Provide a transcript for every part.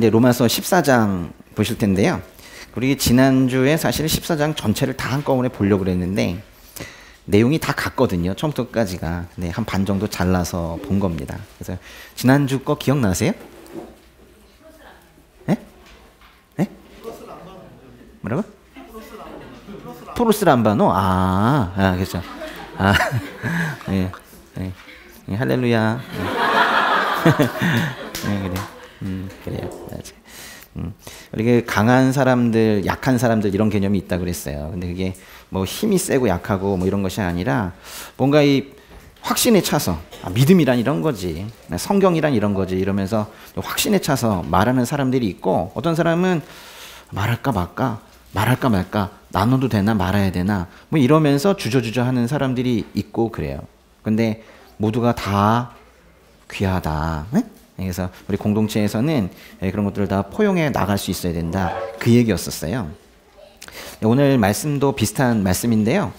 이제 로마서 14장 보실 텐데요. 우리 지난주에 사실 14장 전체를 다 한꺼번에 보려고 그랬는데 내용이 다 같거든요. 처음부터 끝까지가. 네, 한 반 정도 잘라서 본 겁니다. 그래서 지난주 거 기억나세요? 네? 네? 뭐라고? 토로스 람바노? 그렇죠. 네, 네, 네, 할렐루야. 네, 그래요. 우리 강한 사람들, 약한 사람들 이런 개념이 있다 그랬어요. 근데 그게 뭐 힘이 세고 약하고 뭐 이런 것이 아니라 뭔가 이 확신에 차서 믿음이란 이런 거지, 성경이란 이런 거지 이러면서 확신에 차서 말하는 사람들이 있고, 어떤 사람은 말할까 말까 나눠도 되나 말아야 되나 뭐 이러면서 주저주저 하는 사람들이 있고 그래요. 근데 모두가 다 귀하다. 네? 그래서 우리 공동체에서는 그런 것들을 다 포용해 나갈 수 있어야 된다. 그 얘기였었어요. 오늘 말씀도 비슷한 말씀인데요.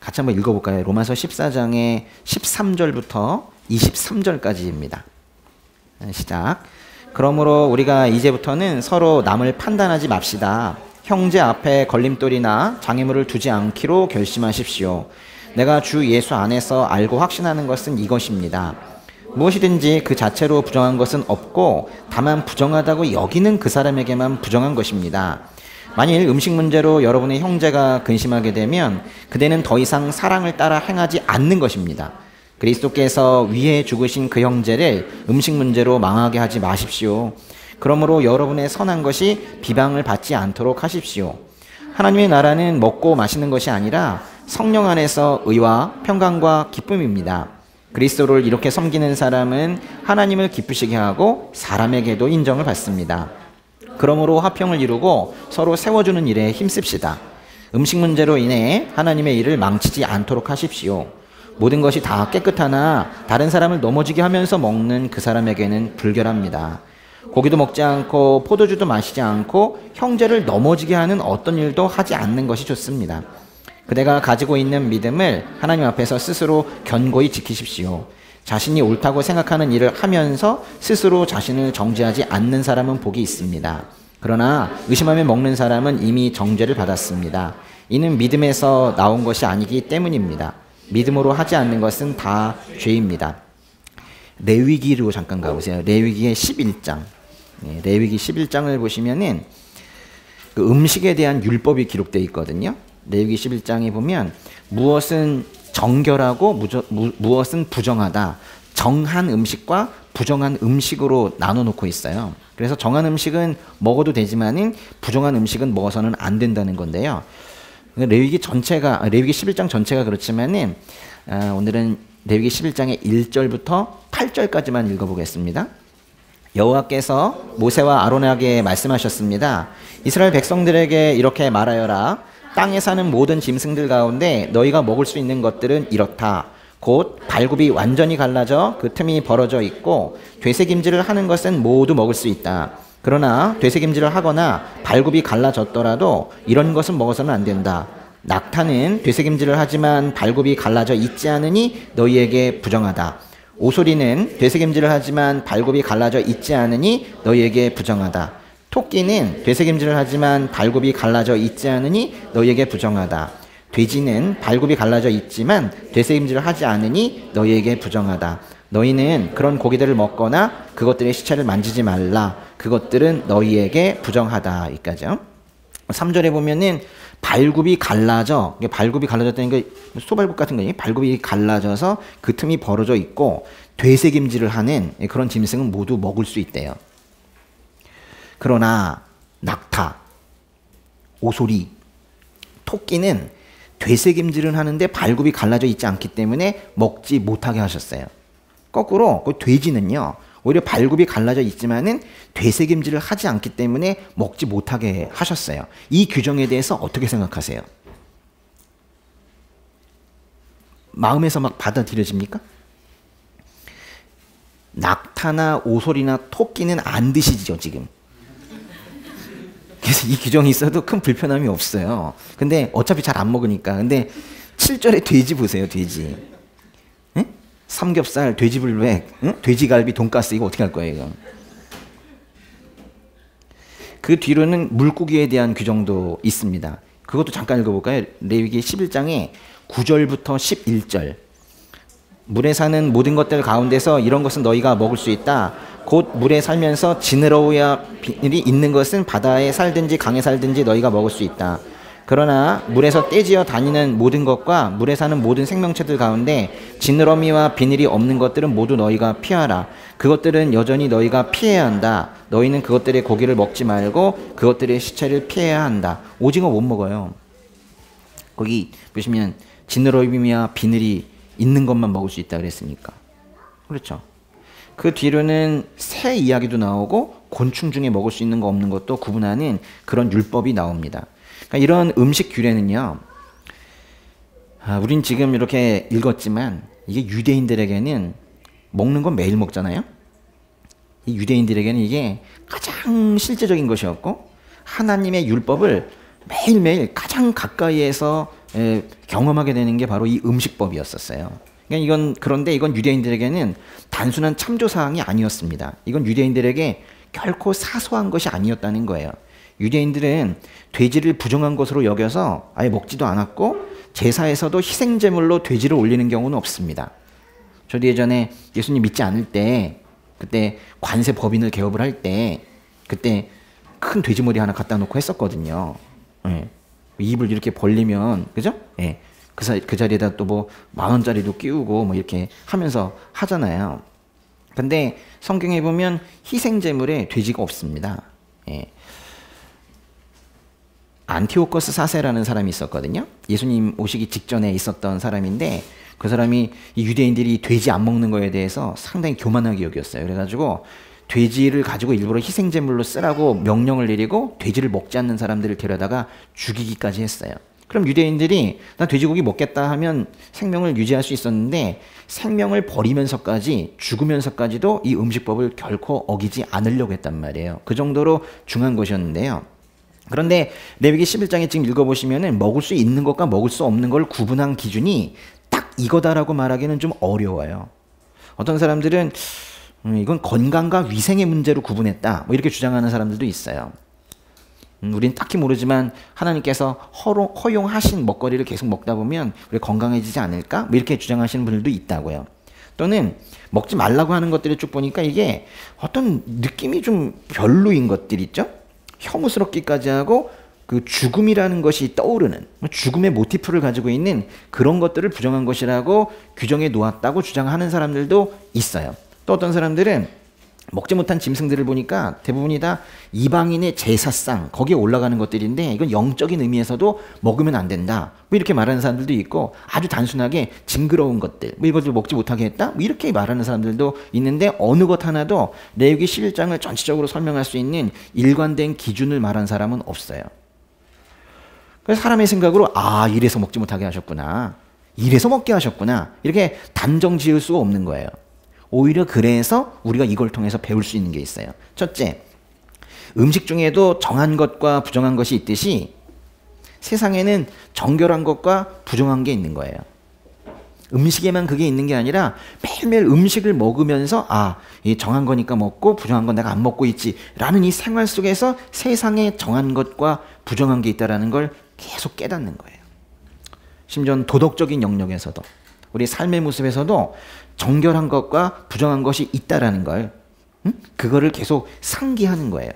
같이 한번 읽어볼까요? 로마서 14장의 13절부터 23절까지입니다. 시작. 그러므로 우리가 이제부터는 서로 남을 판단하지 맙시다. 형제 앞에 걸림돌이나 장애물을 두지 않기로 결심하십시오. 내가 주 예수 안에서 알고 확신하는 것은 이것입니다. 무엇이든지 그 자체로 부정한 것은 없고 다만 부정하다고 여기는 그 사람에게만 부정한 것입니다. 만일 음식 문제로 여러분의 형제가 근심하게 되면 그대는 더 이상 사랑을 따라 행하지 않는 것입니다. 그리스도께서 위에 죽으신 그 형제를 음식 문제로 망하게 하지 마십시오. 그러므로 여러분의 선한 것이 비방을 받지 않도록 하십시오. 하나님의 나라는 먹고 마시는 것이 아니라 성령 안에서 의와 평강과 기쁨입니다. 그리스도를 이렇게 섬기는 사람은 하나님을 기쁘시게 하고 사람에게도 인정을 받습니다. 그러므로 화평을 이루고 서로 세워주는 일에 힘씁시다. 음식 문제로 인해 하나님의 일을 망치지 않도록 하십시오. 모든 것이 다 깨끗하나 다른 사람을 넘어지게 하면서 먹는 그 사람에게는 불결합니다. 고기도 먹지 않고 포도주도 마시지 않고 형제를 넘어지게 하는 어떤 일도 하지 않는 것이 좋습니다. 그대가 가지고 있는 믿음을 하나님 앞에서 스스로 견고히 지키십시오. 자신이 옳다고 생각하는 일을 하면서 스스로 자신을 정죄하지 않는 사람은 복이 있습니다. 그러나 의심하며 먹는 사람은 이미 정죄를 받았습니다. 이는 믿음에서 나온 것이 아니기 때문입니다. 믿음으로 하지 않는 것은 다 죄입니다. 레위기로 잠깐 가보세요. 레위기의 11장. 레위기 11장을 보시면은 그 음식에 대한 율법이 기록되어 있거든요. 레위기 11장에 보면 무엇은 정결하고 무엇은 부정하다. 정한 음식과 부정한 음식으로 나눠 놓고 있어요. 그래서 정한 음식은 먹어도 되지만은 부정한 음식은 먹어서는 안 된다는 건데요. 레위기 11장 전체가 그렇지만은 오늘은 레위기 11장의 1절부터 8절까지만 읽어보겠습니다. 여호와께서 모세와 아론에게 말씀하셨습니다. 이스라엘 백성들에게 이렇게 말하여라. 땅에 사는 모든 짐승들 가운데 너희가 먹을 수 있는 것들은 이렇다. 곧 발굽이 완전히 갈라져 그 틈이 벌어져 있고 되새김질을 하는 것은 모두 먹을 수 있다. 그러나 되새김질을 하거나 발굽이 갈라졌더라도 이런 것은 먹어서는 안 된다. 낙타는 되새김질을 하지만 발굽이 갈라져 있지 않으니 너희에게 부정하다. 오소리는 되새김질을 하지만 발굽이 갈라져 있지 않으니 너희에게 부정하다. 토끼는 되새김질을 하지만 발굽이 갈라져 있지 않으니 너희에게 부정하다. 돼지는 발굽이 갈라져 있지만 되새김질을 하지 않으니 너희에게 부정하다. 너희는 그런 고기들을 먹거나 그것들의 시체를 만지지 말라. 그것들은 너희에게 부정하다. 여기까지요. 3절에 보면은 발굽이 갈라졌다는 게 소발굽 같은 거니? 발굽이 갈라져서 그 틈이 벌어져 있고 되새김질을 하는 그런 짐승은 모두 먹을 수 있대요. 그러나 낙타, 오소리, 토끼는 되새김질을 하는데 발굽이 갈라져 있지 않기 때문에 먹지 못하게 하셨어요. 거꾸로 그 돼지는요, 오히려 발굽이 갈라져 있지만은 되새김질을 하지 않기 때문에 먹지 못하게 하셨어요. 이 규정에 대해서 어떻게 생각하세요? 마음에서 막 받아들여집니까? 낙타나 오소리나 토끼는 안 드시죠, 지금. 그래서 이 규정이 있어도 큰 불편함이 없어요. 근데 어차피 잘 안 먹으니까. 근데 7절에 돼지 보세요, 돼지. 응? 삼겹살, 돼지불백, 응? 돼지갈비, 돈가스 이거 어떻게 할 거예요, 이거? 그 뒤로는 물고기에 대한 규정도 있습니다. 그것도 잠깐 읽어볼까요? 레위기 11장에 9절부터 11절. 물에 사는 모든 것들 가운데서 이런 것은 너희가 먹을 수 있다. 곧 물에 살면서 지느러미와 비늘이 있는 것은 바다에 살든지 강에 살든지 너희가 먹을 수 있다. 그러나 물에서 떼지어 다니는 모든 것과 물에 사는 모든 생명체들 가운데 지느러미와 비늘이 없는 것들은 모두 너희가 피하라. 그것들은 여전히 너희가 피해야 한다. 너희는 그것들의 고기를 먹지 말고 그것들의 시체를 피해야 한다. 오징어 못 먹어요. 거기 보시면 지느러미와 비늘이 있는 것만 먹을 수 있다 그랬으니까. 그렇죠. 그 뒤로는 새 이야기도 나오고 곤충 중에 먹을 수 있는 거 없는 것도 구분하는 그런 율법이 나옵니다. 그러니까 이런 음식 규례는요, 우린 지금 이렇게 읽었지만 이게 유대인들에게는 먹는 건 매일 먹잖아요. 이 유대인들에게는 이게 가장 실제적인 것이었고 하나님의 율법을 매일매일 가장 가까이에서 경험하게 되는 게 바로 이 음식법이었었어요. 그러니까 그런데 이건 유대인들에게는 단순한 참조사항이 아니었습니다. 이건 유대인들에게 결코 사소한 것이 아니었다는 거예요. 유대인들은 돼지를 부정한 것으로 여겨서 아예 먹지도 않았고 제사에서도 희생제물로 돼지를 올리는 경우는 없습니다. 저도 예전에 예수님 믿지 않을 때 그때 관세 법인을 개업을 할 때 그때 큰 돼지머리 하나 갖다 놓고 했었거든요. 예. 입을 이렇게 벌리면 그죠? 예. 그 자리에다 또 뭐 10,000원짜리도 끼우고 뭐 이렇게 하면서 하잖아요. 근데 성경에 보면 희생제물에 돼지가 없습니다. 예. 안티오커스 4세라는 사람이 있었거든요. 예수님 오시기 직전에 있었던 사람인데 그 사람이 이 유대인들이 돼지 안 먹는 거에 대해서 상당히 교만하게 여겼어요. 그래가지고 돼지를 가지고 일부러 희생제물로 쓰라고 명령을 내리고 돼지를 먹지 않는 사람들을 데려다가 죽이기까지 했어요. 그럼 유대인들이 나 돼지고기 먹겠다 하면 생명을 유지할 수 있었는데 생명을 버리면서까지 죽으면서까지도 이 음식법을 결코 어기지 않으려고 했단 말이에요. 그 정도로 중요한 것이었는데요. 그런데 레위기 11장에 지금 읽어보시면은 먹을 수 있는 것과 먹을 수 없는 걸 구분한 기준이 딱 이거다라고 말하기는 좀 어려워요. 어떤 사람들은 이건 건강과 위생의 문제로 구분했다 뭐 이렇게 주장하는 사람들도 있어요. 우린 딱히 모르지만 하나님께서 허용하신 먹거리를 계속 먹다 보면 우리 건강해지지 않을까? 뭐 이렇게 주장하시는 분들도 있다고요. 또는 먹지 말라고 하는 것들을 쭉 보니까 이게 어떤 느낌이 좀 별로인 것들 있죠? 혐오스럽기까지 하고 그 죽음이라는 것이 떠오르는 죽음의 모티프를 가지고 있는 그런 것들을 부정한 것이라고 규정해 놓았다고 주장하는 사람들도 있어요. 또 어떤 사람들은 먹지 못한 짐승들을 보니까 대부분이 다 이방인의 제사상 거기에 올라가는 것들인데 이건 영적인 의미에서도 먹으면 안 된다 뭐 이렇게 말하는 사람들도 있고 아주 단순하게 징그러운 것들 뭐 이것을 먹지 못하게 했다 뭐 이렇게 말하는 사람들도 있는데 어느 것 하나도 레위기 11장을 전체적으로 설명할 수 있는 일관된 기준을 말한 사람은 없어요. 그래서 사람의 생각으로 이래서 먹지 못하게 하셨구나 이래서 먹게 하셨구나 이렇게 단정 지을 수가 없는 거예요. 오히려 그래서 우리가 이걸 통해서 배울 수 있는 게 있어요. 첫째, 음식 중에도 정한 것과 부정한 것이 있듯이 세상에는 정결한 것과 부정한 게 있는 거예요. 음식에만 그게 있는 게 아니라 매일매일 음식을 먹으면서 이 정한 거니까 먹고 부정한 건 내가 안 먹고 있지 라는 이 생활 속에서 세상에 정한 것과 부정한 게 있다는 걸 계속 깨닫는 거예요. 심지어 도덕적인 영역에서도 우리 삶의 모습에서도 정결한 것과 부정한 것이 있다라는 걸 그거를 계속 상기하는 거예요.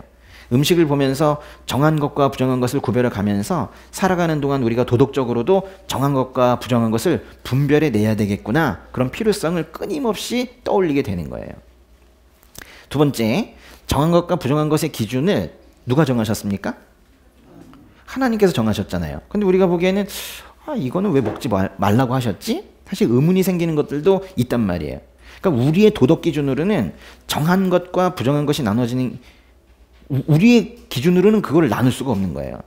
음식을 보면서 정한 것과 부정한 것을 구별해 가면서 살아가는 동안 우리가 도덕적으로도 정한 것과 부정한 것을 분별해 내야 되겠구나 그런 필요성을 끊임없이 떠올리게 되는 거예요. 두 번째, 정한 것과 부정한 것의 기준을 누가 정하셨습니까? 하나님께서 정하셨잖아요. 근데 우리가 보기에는 이거는 왜 먹지 말라고 하셨지? 사실 의문이 생기는 것들도 있단 말이에요. 그러니까 우리의 도덕 기준으로는 정한 것과 부정한 것이 나눠지는 우리의 기준으로는 그걸 나눌 수가 없는 거예요.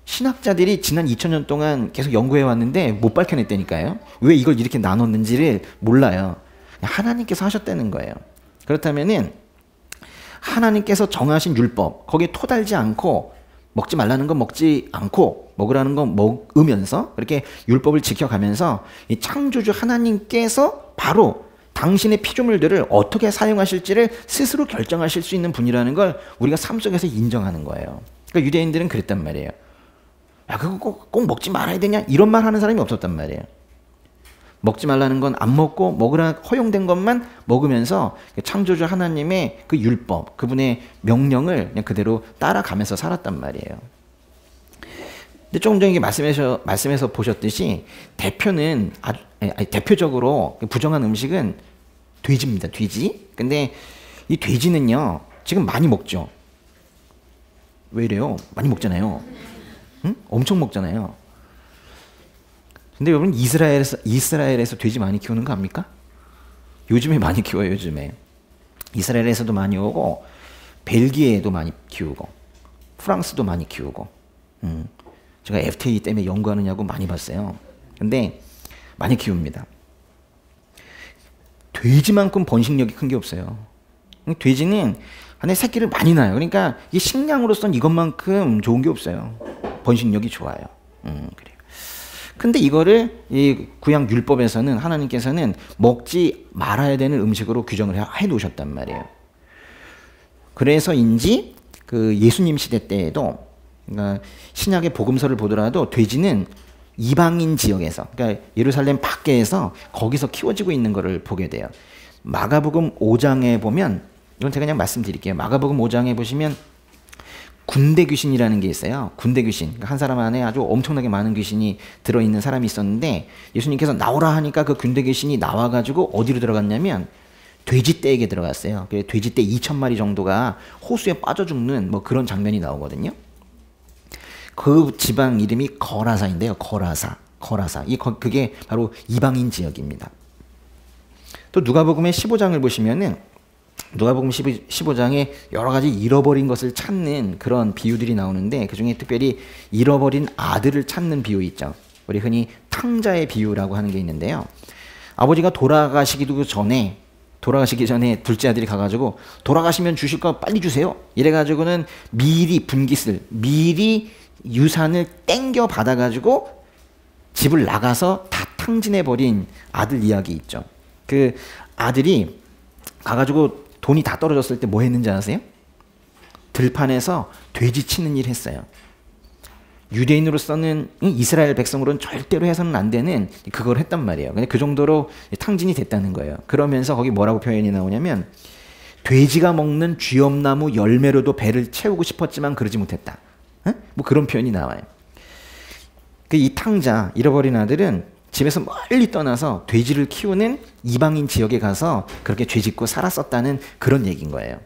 신학자들이 지난 2000년 동안 계속 연구해 왔는데 못 밝혀냈다니까요. 왜 이걸 이렇게 나눴는지를 몰라요. 하나님께서 하셨다는 거예요. 그렇다면은 하나님께서 정하신 율법 거기에 토달지 않고 먹지 말라는 건 먹지 않고 먹으라는 건 먹으면서 그렇게 율법을 지켜가면서 이 창조주 하나님께서 바로 당신의 피조물들을 어떻게 사용하실지를 스스로 결정하실 수 있는 분이라는 걸 우리가 삶 속에서 인정하는 거예요. 그러니까 유대인들은 그랬단 말이에요. 야, 그거 꼭 먹지 말아야 되냐? 이런 말 하는 사람이 없었단 말이에요. 먹지 말라는 건 안 먹고 먹으라 허용된 것만 먹으면서 창조주 하나님의 그 율법, 그분의 명령을 그냥 그대로 따라가면서 살았단 말이에요. 근데 조금 전에 말씀에서 보셨듯이 대표적으로 부정한 음식은 돼지입니다. 돼지. 근데 이 돼지는요, 지금 많이 먹죠. 왜 이래요? 많이 먹잖아요. 응? 엄청 먹잖아요. 근데 여러분, 이스라엘에서 돼지 많이 키우는 거 압니까? 요즘에 많이 키워요. 요즘에 이스라엘에서도 많이 오고, 벨기에도 많이 키우고, 프랑스도 많이 키우고. 제가 FTA 때문에 연구하느냐고 많이 봤어요. 근데 많이 키웁니다. 돼지만큼 번식력이 큰 게 없어요. 돼지는 안에 새끼를 많이 낳아요. 그러니까 이 식량으로서는 이것만큼 좋은 게 없어요. 번식력이 좋아요. 그래요. 근데 이거를 이 구약 율법에서는 하나님께서는 먹지 말아야 되는 음식으로 규정을 해 놓으셨단 말이에요. 그래서인지 그 예수님 시대 때에도, 그러니까 신약의 복음서를 보더라도 돼지는 이방인 지역에서, 그러니까 예루살렘 밖에서 거기서 키워지고 있는 것을 보게 돼요. 마가복음 5장에 보면, 이건 제가 그냥 말씀드릴게요. 마가복음 5장에 보시면 군대 귀신이라는 게 있어요. 군대 귀신. 그러니까 한 사람 안에 아주 엄청나게 많은 귀신이 들어있는 사람이 있었는데, 예수님께서 나오라 하니까 그 군대 귀신이 나와가지고 어디로 들어갔냐면 돼지떼에게 들어갔어요. 돼지떼 2,000마리 정도가 호수에 빠져 죽는 뭐 그런 장면이 나오거든요. 그 지방 이름이 거라사인데요. 거라사. 그게 바로 이방인 지역입니다. 또 누가복음의 15장을 보시면은, 누가복음 15장에 여러 가지 잃어버린 것을 찾는 그런 비유들이 나오는데, 그 중에 특별히 잃어버린 아들을 찾는 비유 있죠. 우리 흔히 탕자의 비유라고 하는 게 있는데요. 아버지가 돌아가시기 전에 둘째 아들이 가가지고, 돌아가시면 주실 거 빨리 주세요. 이래가지고는 미리 유산을 땡겨 받아가지고 집을 나가서 다 탕진해버린 아들 이야기 있죠. 그 아들이 가가지고 돈이 다 떨어졌을 때 뭐 했는지 아세요? 들판에서 돼지 치는 일 했어요. 유대인으로서는, 이스라엘 백성으로는 절대로 해서는 안 되는 그걸 했단 말이에요. 근데 그 정도로 탕진이 됐다는 거예요. 그러면서 거기 뭐라고 표현이 나오냐면, 돼지가 먹는 쥐엄나무 열매로도 배를 채우고 싶었지만 그러지 못했다. 뭐 그런 표현이 나와요. 이 탕자, 잃어버린 아들은 집에서 멀리 떠나서 돼지를 키우는 이방인 지역에 가서 그렇게 죄짓고 살았었다는 그런 얘기인 거예요.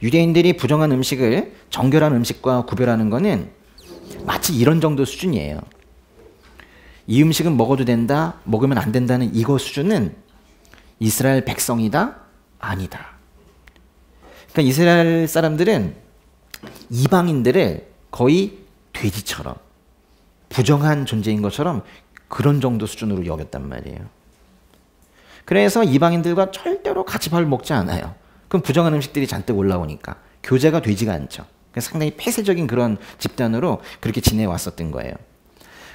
유대인들이 부정한 음식을 정결한 음식과 구별하는 거는 마치 이런 정도 수준이에요. 이 음식은 먹어도 된다, 먹으면 안 된다는 이거 수준은 이스라엘 백성이다? 아니다. 그러니까 이스라엘 사람들은 이방인들을 거의 돼지처럼, 부정한 존재인 것처럼 그런 정도 수준으로 여겼단 말이에요. 그래서 이방인들과 절대로 같이 밥을 먹지 않아요. 그럼 부정한 음식들이 잔뜩 올라오니까 교제가 되지가 않죠. 상당히 폐쇄적인 그런 집단으로 그렇게 지내왔었던 거예요.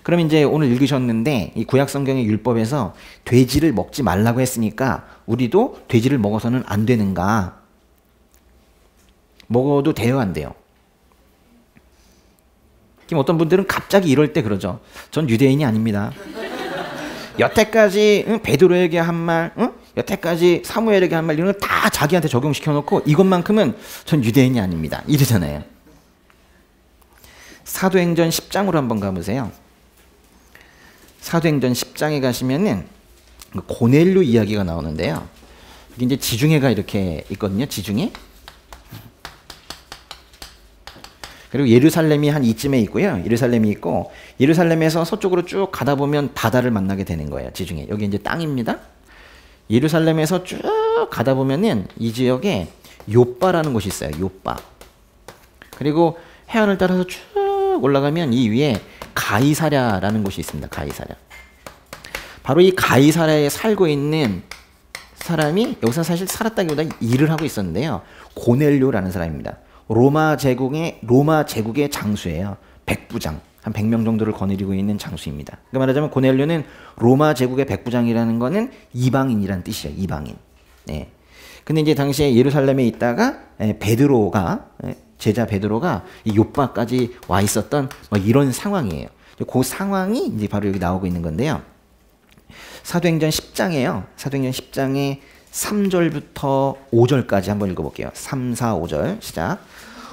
그럼 이제 오늘 읽으셨는데, 이 구약 성경의 율법에서 돼지를 먹지 말라고 했으니까 우리도 돼지를 먹어서는 안 되는가? 먹어도 돼요, 안 돼요? 어떤 분들은 갑자기 이럴 때 그러죠. 전 유대인이 아닙니다. 여태까지 베드로에게 한 말, 여태까지 사무엘에게 한 말, 이런 거 다 자기한테 적용시켜놓고 이것만큼은 전 유대인이 아닙니다. 이러잖아요. 사도행전 10장으로 한번 가보세요. 사도행전 10장에 가시면은 고넬료 이야기가 나오는데요. 여기 이제 지중해가 이렇게 있거든요. 지중해. 그리고 예루살렘이 한 이쯤에 있고요. 예루살렘이 있고, 예루살렘에서 서쪽으로 쭉 가다 보면 바다를 만나게 되는 거예요. 지중해. 여기 이제 땅입니다. 예루살렘에서 쭉 가다 보면은 이 지역에 요빠라는 곳이 있어요. 요빠. 그리고 해안을 따라서 쭉 올라가면 이 위에 가이사랴라는 곳이 있습니다. 가이사랴. 바로 이 가이사랴에 살고 있는 사람이 여기서 사실 살았다기보다 일을 하고 있었는데요. 고넬료라는 사람입니다. 로마 제국의 장수예요. 백부장. 한 100명 정도를 거느리고 있는 장수입니다. 그러니까 말하자면 고넬료는 로마 제국의 백부장이라는 거는 이방인이라는 뜻이에요. 이방인. 네. 근데 이제 당시에 예루살렘에 있다가 베드로가 제자 베드로가 이 요빠까지 와 있었던 뭐 이런 상황이에요. 그 상황이 이제 바로 여기 나오고 있는 건데요. 사도행전 10장에요. 사도행전 10장에 3절부터 5절까지 한번 읽어볼게요. 3, 4, 5절 시작.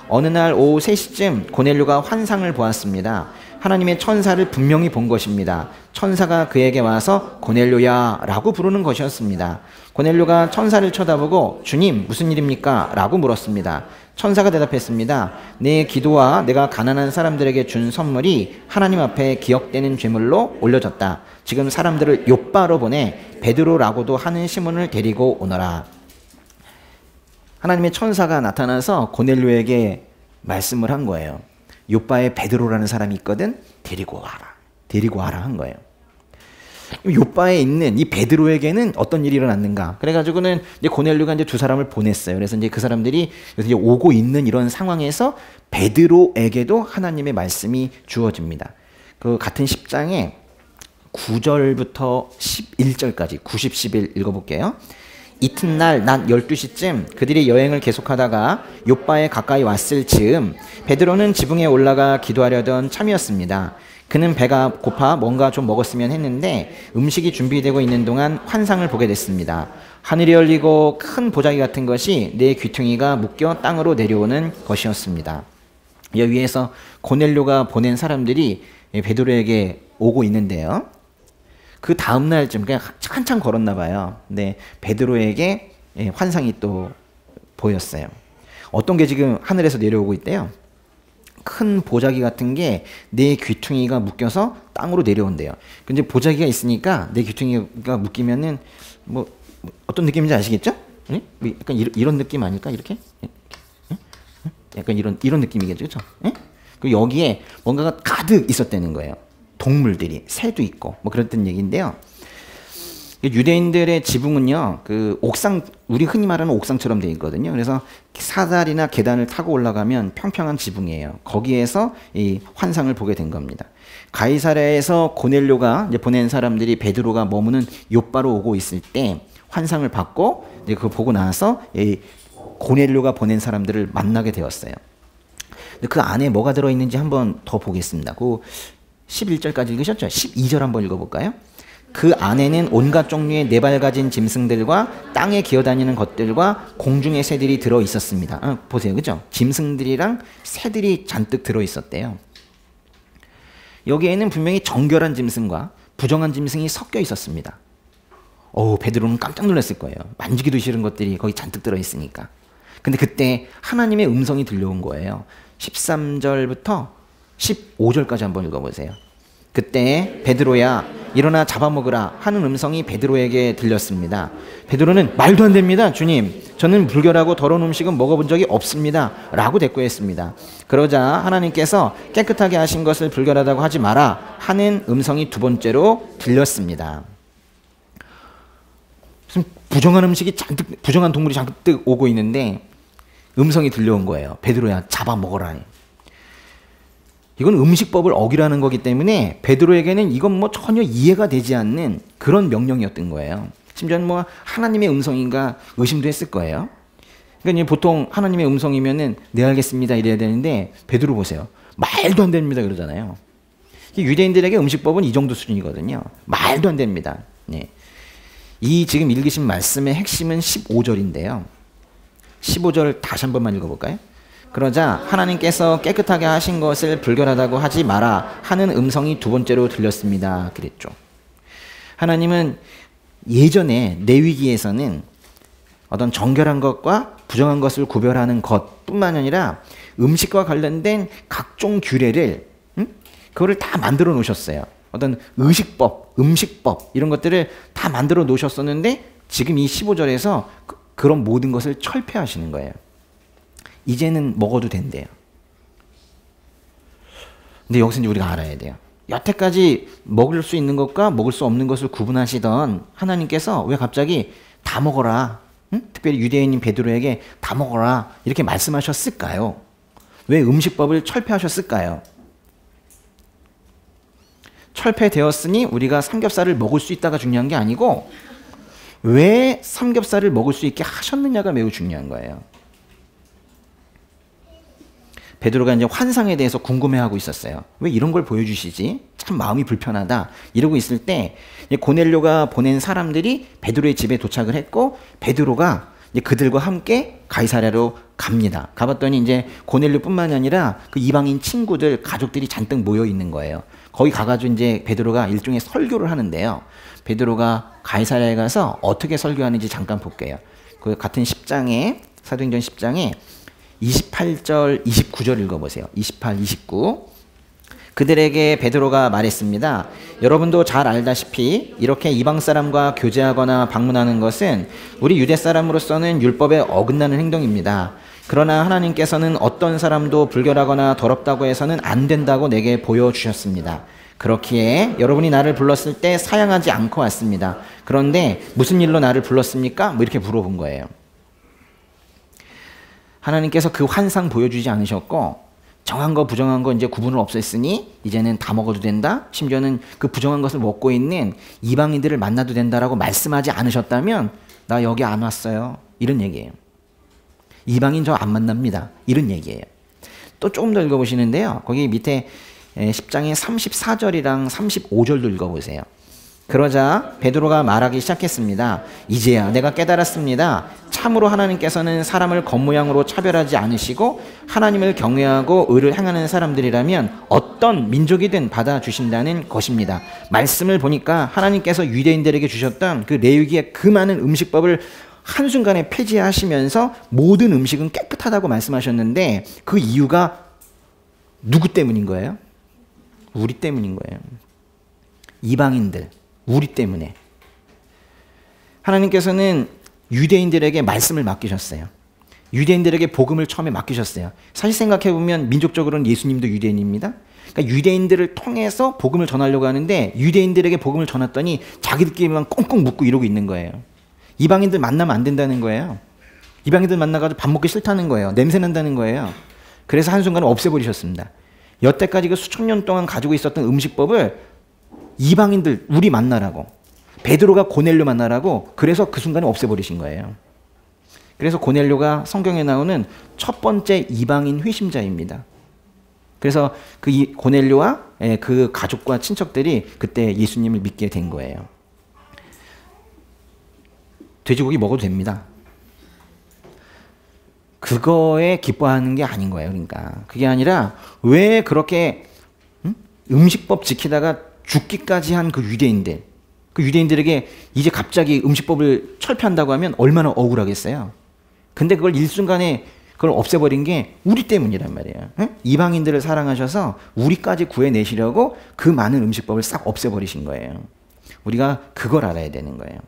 어느 날 오후 3시쯤 고넬료가 환상을 보았습니다. 하나님의 천사를 분명히 본 것입니다. 천사가 그에게 와서 고넬료야 라고 부르는 것이었습니다. 고넬료가 천사를 쳐다보고 주님 무슨 일입니까? 라고 물었습니다. 천사가 대답했습니다. 내 기도와 내가 가난한 사람들에게 준 선물이 하나님 앞에 기억되는 제물로 올려졌다. 지금 사람들을 요빠로 보내 베드로라고도 하는 시몬을 데리고 오너라. 하나님의 천사가 나타나서 고넬료에게 말씀을 한 거예요. 요빠에 베드로라는 사람이 있거든. 데리고 와라. 데리고 와라 한 거예요. 요빠에 있는 이 베드로에게는 어떤 일이 일어났는가? 그래가지고는 이제 고넬료가 이제 두 사람을 보냈어요. 그래서 이제 그 사람들이 이제 오고 있는 이런 상황에서 베드로에게도 하나님의 말씀이 주어집니다. 그 같은 10장에 9절부터 11절까지 90, 11 읽어볼게요. 이튿날 낮 12시쯤 그들이 여행을 계속하다가 요빠에 가까이 왔을 즈음 베드로는 지붕에 올라가 기도하려던 참이었습니다. 그는 배가 고파 뭔가 좀 먹었으면 했는데 음식이 준비되고 있는 동안 환상을 보게 됐습니다. 하늘이 열리고 큰 보자기 같은 것이 내 귀퉁이가 묶여 땅으로 내려오는 것이었습니다. 여기 위에서 고넬료가 보낸 사람들이 베드로에게 오고 있는데요. 그 다음날쯤 그냥 한참 걸었나 봐요. 근데 베드로에게 환상이 또 보였어요. 어떤 게 지금 하늘에서 내려오고 있대요. 큰 보자기 같은 게 내 귀퉁이가 묶여서 땅으로 내려온대요. 근데 보자기가 있으니까 내 귀퉁이가 묶이면은 뭐 어떤 느낌인지 아시겠죠? 네? 약간 이런 느낌 아닐까? 이렇게? 약간 이런 느낌이겠죠, 그렇죠? 그리고 여기에 뭔가가 가득 있었다는 거예요. 동물들이 새도 있고 뭐 그랬던 얘기인데요. 유대인들의 지붕은요, 그 옥상, 우리 흔히 말하는 옥상처럼 되어 있거든요. 그래서 사다리나 계단을 타고 올라가면 평평한 지붕이에요. 거기에서 이 환상을 보게 된 겁니다. 가이사랴에서 고넬료가 이제 보낸 사람들이 베드로가 머무는 요빠로 오고 있을 때 환상을 받고 이제 그거 보고 나서 이 고넬료가 보낸 사람들을 만나게 되었어요. 근데 그 안에 뭐가 들어있는지 한번 더 보겠습니다. 그 11절까지 읽으셨죠? 12절 한번 읽어볼까요? 그 안에는 온갖 종류의 네 발 가진 짐승들과 땅에 기어다니는 것들과 공중의 새들이 들어 있었습니다. 보세요, 그죠? 짐승들이랑 새들이 잔뜩 들어 있었대요. 여기에는 분명히 정결한 짐승과 부정한 짐승이 섞여 있었습니다. 베드로는 깜짝 놀랐을 거예요. 만지기도 싫은 것들이 거기 잔뜩 들어 있으니까. 근데 그때 하나님의 음성이 들려온 거예요. 13절부터 15절까지 한번 읽어보세요. 그때 베드로야 일어나 잡아먹으라 하는 음성이 베드로에게 들렸습니다. 베드로는 말도 안 됩니다. 주님, 저는 불결하고 더러운 음식은 먹어본 적이 없습니다. 라고 대꾸했습니다. 그러자 하나님께서 깨끗하게 하신 것을 불결하다고 하지 마라 하는 음성이 두 번째로 들렸습니다. 부정한 음식이 잔뜩, 부정한 동물이 잔뜩 오고 있는데 음성이 들려온 거예요. 베드로야 잡아먹어라. 이건 음식법을 어기라는 거기 때문에 베드로에게는 이건 뭐 전혀 이해가 되지 않는 그런 명령이었던 거예요. 심지어는 뭐 하나님의 음성인가 의심도 했을 거예요. 그러니까 보통 하나님의 음성이면은 네 알겠습니다 이래야 되는데 베드로 보세요. 말도 안 됩니다 그러잖아요. 유대인들에게 음식법은 이 정도 수준이거든요. 말도 안 됩니다. 네. 이 지금 읽으신 말씀의 핵심은 15절인데요. 15절 다시 한 번만 읽어볼까요? 그러자 하나님께서 깨끗하게 하신 것을 불결하다고 하지 마라 하는 음성이 두 번째로 들렸습니다. 그랬죠. 하나님은 예전에 레위기에서는 어떤 정결한 것과 부정한 것을 구별하는 것뿐만 아니라 음식과 관련된 각종 규례를 그거를 다 만들어 놓으셨어요. 어떤 의식법, 음식법 이런 것들을 다 만들어 놓으셨었는데 지금 이 15절에서 그런 모든 것을 철폐하시는 거예요. 이제는 먹어도 된대요. 근데 여기서 이제 우리가 알아야 돼요. 여태까지 먹을 수 있는 것과 먹을 수 없는 것을 구분하시던 하나님께서 왜 갑자기 다 먹어라, 특별히 유대인인 베드로에게 다 먹어라 이렇게 말씀하셨을까요? 왜 음식법을 철폐하셨을까요? 철폐되었으니 우리가 삼겹살을 먹을 수 있다가 중요한 게 아니고 왜 삼겹살을 먹을 수 있게 하셨느냐가 매우 중요한 거예요. 베드로가 이제 환상에 대해서 궁금해하고 있었어요. 왜 이런 걸 보여주시지? 참 마음이 불편하다. 이러고 있을 때 고넬료가 보낸 사람들이 베드로의 집에 도착을 했고 베드로가 이제 그들과 함께 가이사랴로 갑니다. 가봤더니 이제 고넬료뿐만이 아니라 그 이방인 친구들, 가족들이 잔뜩 모여 있는 거예요. 거기 가가지고 이제 베드로가 일종의 설교를 하는데요. 베드로가 가이사랴에 가서 어떻게 설교하는지 잠깐 볼게요. 그 같은 10장에 사도행전 10장에 28절, 29절 읽어보세요. 28, 29. 그들에게 베드로가 말했습니다. 여러분도 잘 알다시피 이렇게 이방 사람과 교제하거나 방문하는 것은 우리 유대 사람으로서는 율법에 어긋나는 행동입니다. 그러나 하나님께서는 어떤 사람도 불결하거나 더럽다고 해서는 안 된다고 내게 보여주셨습니다. 그렇기에 여러분이 나를 불렀을 때 사양하지 않고 왔습니다. 그런데 무슨 일로 나를 불렀습니까? 뭐 이렇게 물어본 거예요. 하나님께서 그 환상 보여주지 않으셨고 정한 거 부정한 거 이제 구분을 없앴으니 이제는 다 먹어도 된다. 심지어는 그 부정한 것을 먹고 있는 이방인들을 만나도 된다라고 말씀하지 않으셨다면 나 여기 안 왔어요. 이런 얘기예요. 이방인 저 안 만납니다. 이런 얘기예요. 또 조금 더 읽어보시는데요. 거기 밑에 10장의 34절이랑 35절도 읽어보세요. 그러자 베드로가 말하기 시작했습니다. 이제야 내가 깨달았습니다. 참으로 하나님께서는 사람을 겉모양으로 차별하지 않으시고 하나님을 경외하고 의를 행하는 사람들이라면 어떤 민족이든 받아주신다는 것입니다. 말씀을 보니까 하나님께서 유대인들에게 주셨던 그 레위기의 그 많은 음식법을 한순간에 폐지하시면서 모든 음식은 깨끗하다고 말씀하셨는데 그 이유가 누구 때문인 거예요? 우리 때문인 거예요. 이방인들. 우리 때문에. 하나님께서는 유대인들에게 말씀을 맡기셨어요. 유대인들에게 복음을 처음에 맡기셨어요. 사실 생각해보면 민족적으로는 예수님도 유대인입니다. 그러니까 유대인들을 통해서 복음을 전하려고 하는데 유대인들에게 복음을 전했더니 자기들끼리만 꽁꽁 묶고 이러고 있는 거예요. 이방인들 만나면 안 된다는 거예요. 이방인들 만나가지고 밥 먹기 싫다는 거예요. 냄새 난다는 거예요. 그래서 한순간에 없애버리셨습니다. 여태까지 그 수천 년 동안 가지고 있었던 음식법을 이방인들 우리 만나라고 베드로가 고넬료 만나라고 그래서 그 순간에 없애버리신 거예요. 그래서 고넬료가 성경에 나오는 첫 번째 이방인 회심자입니다. 그래서 그 고넬료와 그 가족과 친척들이 그때 예수님을 믿게 된 거예요. 돼지고기 먹어도 됩니다. 그거에 기뻐하는 게 아닌 거예요. 그러니까 그게 아니라 왜 그렇게 음식법 지키다가 죽기까지 한 그 유대인들, 그 유대인들에게 이제 갑자기 음식법을 철폐한다고 하면 얼마나 억울하겠어요. 근데 그걸 일순간에 그걸 없애버린 게 우리 때문이란 말이에요. 응? 이방인들을 사랑하셔서 우리까지 구해내시려고 그 많은 음식법을 싹 없애버리신 거예요. 우리가 그걸 알아야 되는 거예요.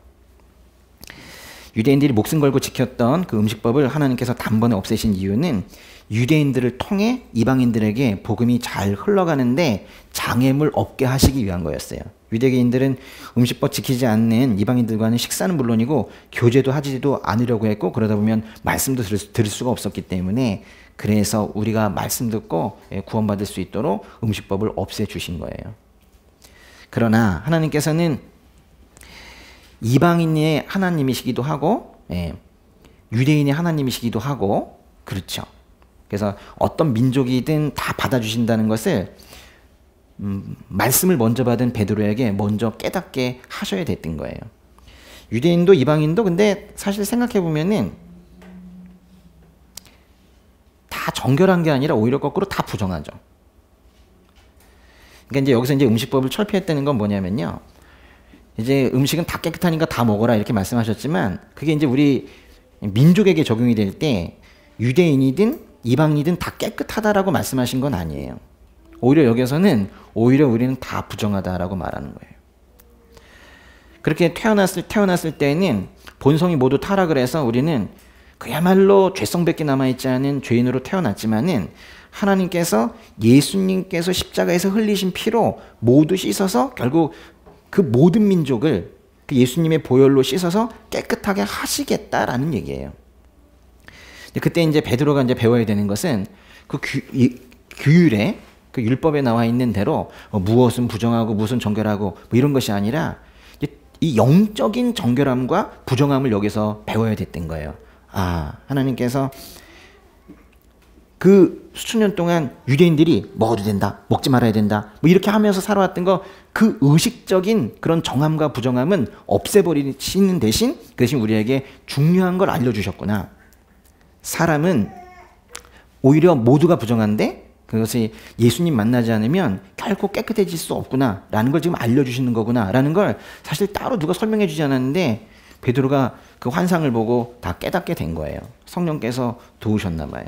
유대인들이 목숨 걸고 지켰던 그 음식법을 하나님께서 단번에 없애신 이유는 유대인들을 통해 이방인들에게 복음이 잘 흘러가는데 장애물 없게 하시기 위한 거였어요. 유대인들은 음식법 지키지 않는 이방인들과는 식사는 물론이고 교제도 하지도 않으려고 했고 그러다 보면 말씀도 들을 수가 없었기 때문에 그래서 우리가 말씀 듣고 구원받을 수 있도록 음식법을 없애주신 거예요. 그러나 하나님께서는 이방인의 하나님이시기도 하고 유대인의 하나님이시기도 하고 그렇죠. 그래서 어떤 민족이든 다 받아주신다는 것을 말씀을 먼저 받은 베드로에게 먼저 깨닫게 하셔야 됐던 거예요. 유대인도 이방인도 근데 사실 생각해보면은 다 정결한 게 아니라 오히려 거꾸로 다 부정하죠. 그러니까 이제 여기서 이제 음식법을 철폐했다는 건 뭐냐면요. 이제 음식은 다 깨끗하니까 다 먹어라 이렇게 말씀하셨지만 그게 이제 우리 민족에게 적용이 될 때 유대인이든 이방인이든 다 깨끗하다라고 말씀하신 건 아니에요. 오히려 여기서는 오히려 우리는 다 부정하다라고 말하는 거예요. 그렇게 태어났을 때는 본성이 모두 타락을 해서 우리는 그야말로 죄성밖에 남아있지 않은 죄인으로 태어났지만은 하나님께서 예수님께서 십자가에서 흘리신 피로 모두 씻어서 결국 그 모든 민족을 그 예수님의 보혈로 씻어서 깨끗하게 하시겠다라는 얘기예요. 그때 이제 베드로가 이제 배워야 되는 것은 그 규율에 그 율법에 나와 있는 대로 무엇은 부정하고 무엇은 정결하고 뭐 이런 것이 아니라 이 영적인 정결함과 부정함을 여기서 배워야 됐던 거예요. 아, 하나님께서 그 수천 년 동안 유대인들이 먹어도 된다, 먹지 말아야 된다, 뭐 이렇게 하면서 살아왔던 거, 그 의식적인 그런 정함과 부정함은 없애버리시는 대신 그 대신 우리에게 중요한 걸 알려주셨구나. 사람은 오히려 모두가 부정한데 그것이 예수님 만나지 않으면 결코 깨끗해질 수 없구나 라는 걸 지금 알려주시는 거구나 라는 걸 사실 따로 누가 설명해 주지 않았는데 베드로가 그 환상을 보고 다 깨닫게 된 거예요. 성령께서 도우셨나 봐요.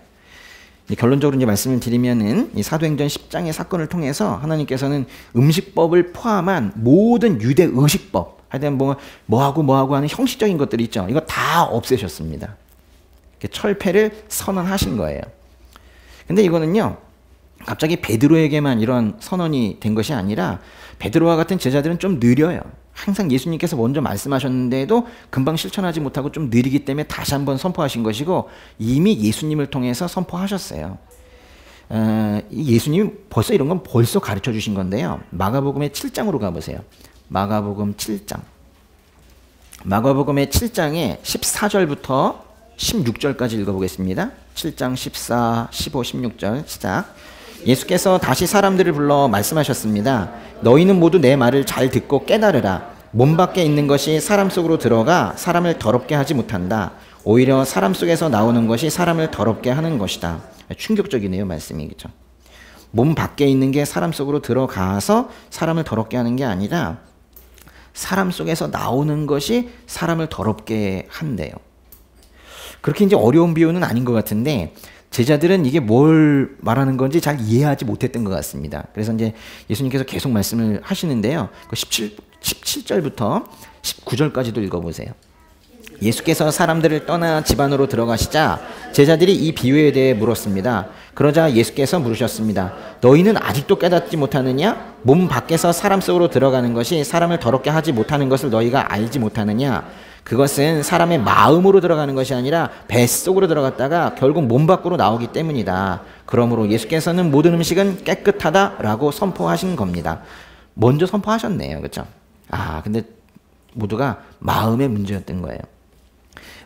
결론적으로 이제 말씀을 드리면은 이 사도행전 10장의 사건을 통해서 하나님께서는 음식법을 포함한 모든 유대 의식법, 하여튼 뭐하고 하는 형식적인 것들이 있죠. 이거 다 없애셨습니다. 철폐를 선언하신 거예요. 근데 이거는요, 갑자기 베드로에게만 이런 선언이 된 것이 아니라 베드로와 같은 제자들은 좀 느려요. 항상 예수님께서 먼저 말씀하셨는데도 금방 실천하지 못하고 좀 느리기 때문에 다시 한번 선포하신 것이고 이미 예수님을 통해서 선포하셨어요. 예수님이 벌써 이런 건 벌써 가르쳐 주신 건데요. 마가복음의 7장으로 가보세요. 마가복음 7장. 마가복음의 7장의 14절부터 16절까지 읽어보겠습니다. 7장 14, 15, 16절 시작. 예수께서 다시 사람들을 불러 말씀하셨습니다. 너희는 모두 내 말을 잘 듣고 깨달으라. 몸 밖에 있는 것이 사람 속으로 들어가 사람을 더럽게 하지 못한다. 오히려 사람 속에서 나오는 것이 사람을 더럽게 하는 것이다. 충격적이네요, 말씀이. 그렇죠? 몸 밖에 있는 게 사람 속으로 들어가서 사람을 더럽게 하는 게 아니라 사람 속에서 나오는 것이 사람을 더럽게 한대요. 그렇게 이제 어려운 비유는 아닌 것 같은데 제자들은 이게 뭘 말하는 건지 잘 이해하지 못했던 것 같습니다. 그래서 이제 예수님께서 계속 말씀을 하시는데요. 17절부터 19절까지도 읽어보세요. 예수께서 사람들을 떠나 집 안으로 들어가시자 제자들이 이 비유에 대해 물었습니다. 그러자 예수께서 물으셨습니다. 너희는 아직도 깨닫지 못하느냐? 몸 밖에서 사람 속으로 들어가는 것이 사람을 더럽게 하지 못하는 것을 너희가 알지 못하느냐? 그것은 사람의 마음으로 들어가는 것이 아니라 뱃속으로 들어갔다가 결국 몸 밖으로 나오기 때문이다. 그러므로 예수께서는 모든 음식은 깨끗하다라고 선포하신 겁니다. 먼저 선포하셨네요. 그렇죠? 근데 모두가 마음의 문제였던 거예요.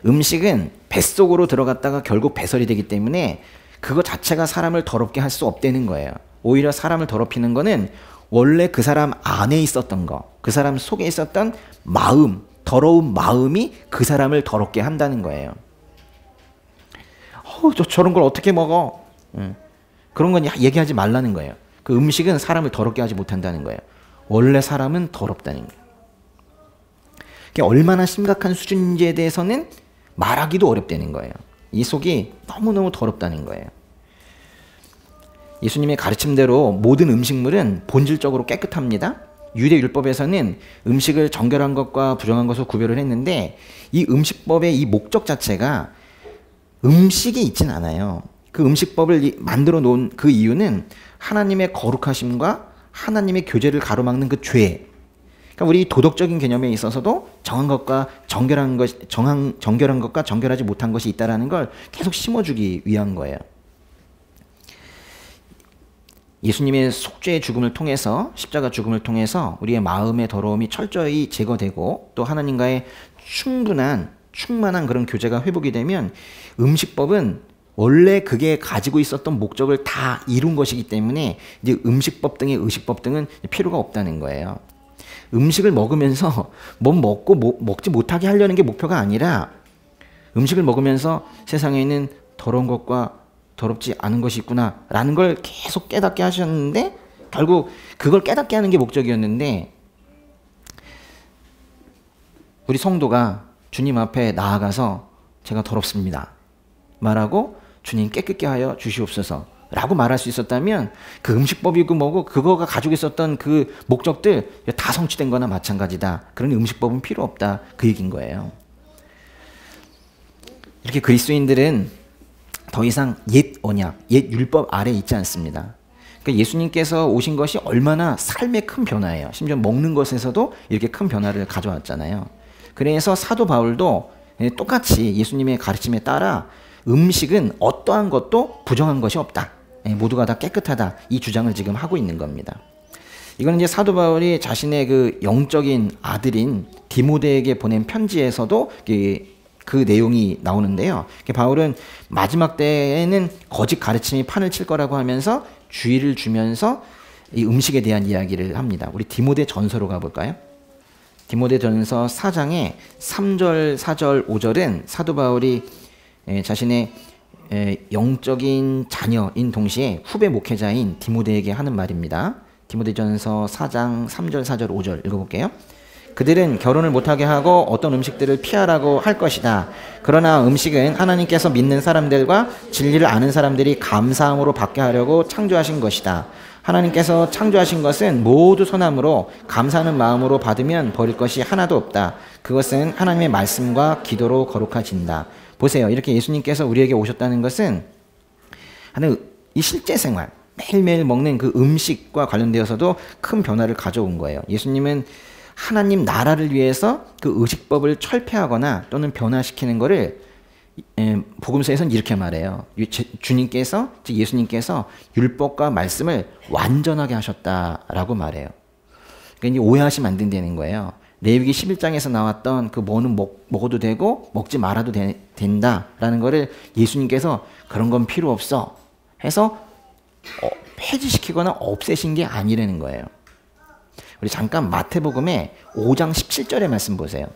음식은 뱃속으로 들어갔다가 결국 배설이 되기 때문에 그거 자체가 사람을 더럽게 할 수 없다는 거예요. 오히려 사람을 더럽히는 거는 원래 그 사람 안에 있었던 거, 그 사람 속에 있었던 마음, 더러운 마음이 그 사람을 더럽게 한다는 거예요. 저런 걸 어떻게 먹어? 그런 건 얘기하지 말라는 거예요. 그 음식은 사람을 더럽게 하지 못한다는 거예요. 원래 사람은 더럽다는 거예요. 그게 얼마나 심각한 수준인지에 대해서는 말하기도 어렵다는 거예요. 이 속이 너무너무 더럽다는 거예요. 예수님의 가르침대로 모든 음식물은 본질적으로 깨끗합니다. 유대 율법에서는 음식을 정결한 것과 부정한 것으로 구별을 했는데 이 음식법의 이 목적 자체가 음식이 있진 않아요. 그 음식법을 만들어 놓은 그 이유는 하나님의 거룩하심과 하나님의 교제를 가로막는 그 죄. 그러니까 우리 도덕적인 개념에 있어서도 정한 것과 정결한 것과 정결하지 못한 것이 있다라는 걸 계속 심어주기 위한 거예요. 예수님의 속죄의 죽음을 통해서, 십자가 죽음을 통해서 우리의 마음의 더러움이 철저히 제거되고 또 하나님과의 충만한 그런 교제가 회복이 되면 음식법은 원래 그게 가지고 있었던 목적을 다 이룬 것이기 때문에 이제 음식법 등의 의식법 등은 필요가 없다는 거예요. 음식을 먹으면서 먹지 못하게 하려는 게 목표가 아니라 음식을 먹으면서 세상에 있는 더러운 것과 더럽지 않은 것이 있구나 라는 걸 계속 깨닫게 하셨는데 결국 그걸 깨닫게 하는 게 목적이었는데 우리 성도가 주님 앞에 나아가서 제가 더럽습니다 말하고 주님 깨끗게 하여 주시옵소서 라고 말할 수 있었다면 그 음식법이고 뭐고 그거가 가지고 있었던 그 목적들 다 성취된 거나 마찬가지다. 그런 음식법은 필요 없다. 그 얘기인 거예요. 이렇게 그리스도인들은 더 이상 옛 언약, 옛 율법 아래에 있지 않습니다. 그러니까 예수님께서 오신 것이 얼마나 삶의 큰 변화예요. 심지어 먹는 것에서도 이렇게 큰 변화를 가져왔잖아요. 그래서 사도 바울도 똑같이 예수님의 가르침에 따라 음식은 어떠한 것도 부정한 것이 없다. 모두가 다 깨끗하다. 이 주장을 지금 하고 있는 겁니다. 이거는 이제 사도 바울이 자신의 그 영적인 아들인 디모데에게 보낸 편지에서도 그 내용이 나오는데요. 바울은 마지막 때에는 거짓 가르침이 판을 칠 거라고 하면서 주의를 주면서 이 음식에 대한 이야기를 합니다. 우리 디모데 전서로 가볼까요? 디모데 전서 4장의 3절, 4절, 5절은 사도 바울이 자신의 영적인 자녀인 동시에 후배 목회자인 디모데에게 하는 말입니다. 디모데전서 4장 3절, 4절, 5절 읽어볼게요. 그들은 결혼을 못하게 하고 어떤 음식들을 피하라고 할 것이다. 그러나 음식은 하나님께서 믿는 사람들과 진리를 아는 사람들이 감사함으로 받게 하려고 창조하신 것이다. 하나님께서 창조하신 것은 모두 선함으로 감사하는 마음으로 받으면 버릴 것이 하나도 없다. 그것은 하나님의 말씀과 기도로 거룩해진다. 보세요. 이렇게 예수님께서 우리에게 오셨다는 것은 하는 이 실제 생활, 매일매일 먹는 그 음식과 관련되어서도 큰 변화를 가져온 거예요. 예수님은 하나님 나라를 위해서 그 의식법을 철폐하거나 또는 변화시키는 것을 복음서에서는 이렇게 말해요. 주님께서, 즉 예수님께서 율법과 말씀을 완전하게 하셨다라고 말해요. 그러니까 이제 오해하시면 안 된다는 거예요. 레위기 11장에서 나왔던 그 뭐는 먹어도 되고 먹지 말아도 된다라는 거를 예수님께서 그런 건 필요 없어 해서 폐지시키거나 없애신 게 아니라는 거예요. 우리 잠깐 마태복음의 5장 17절의 말씀 보세요.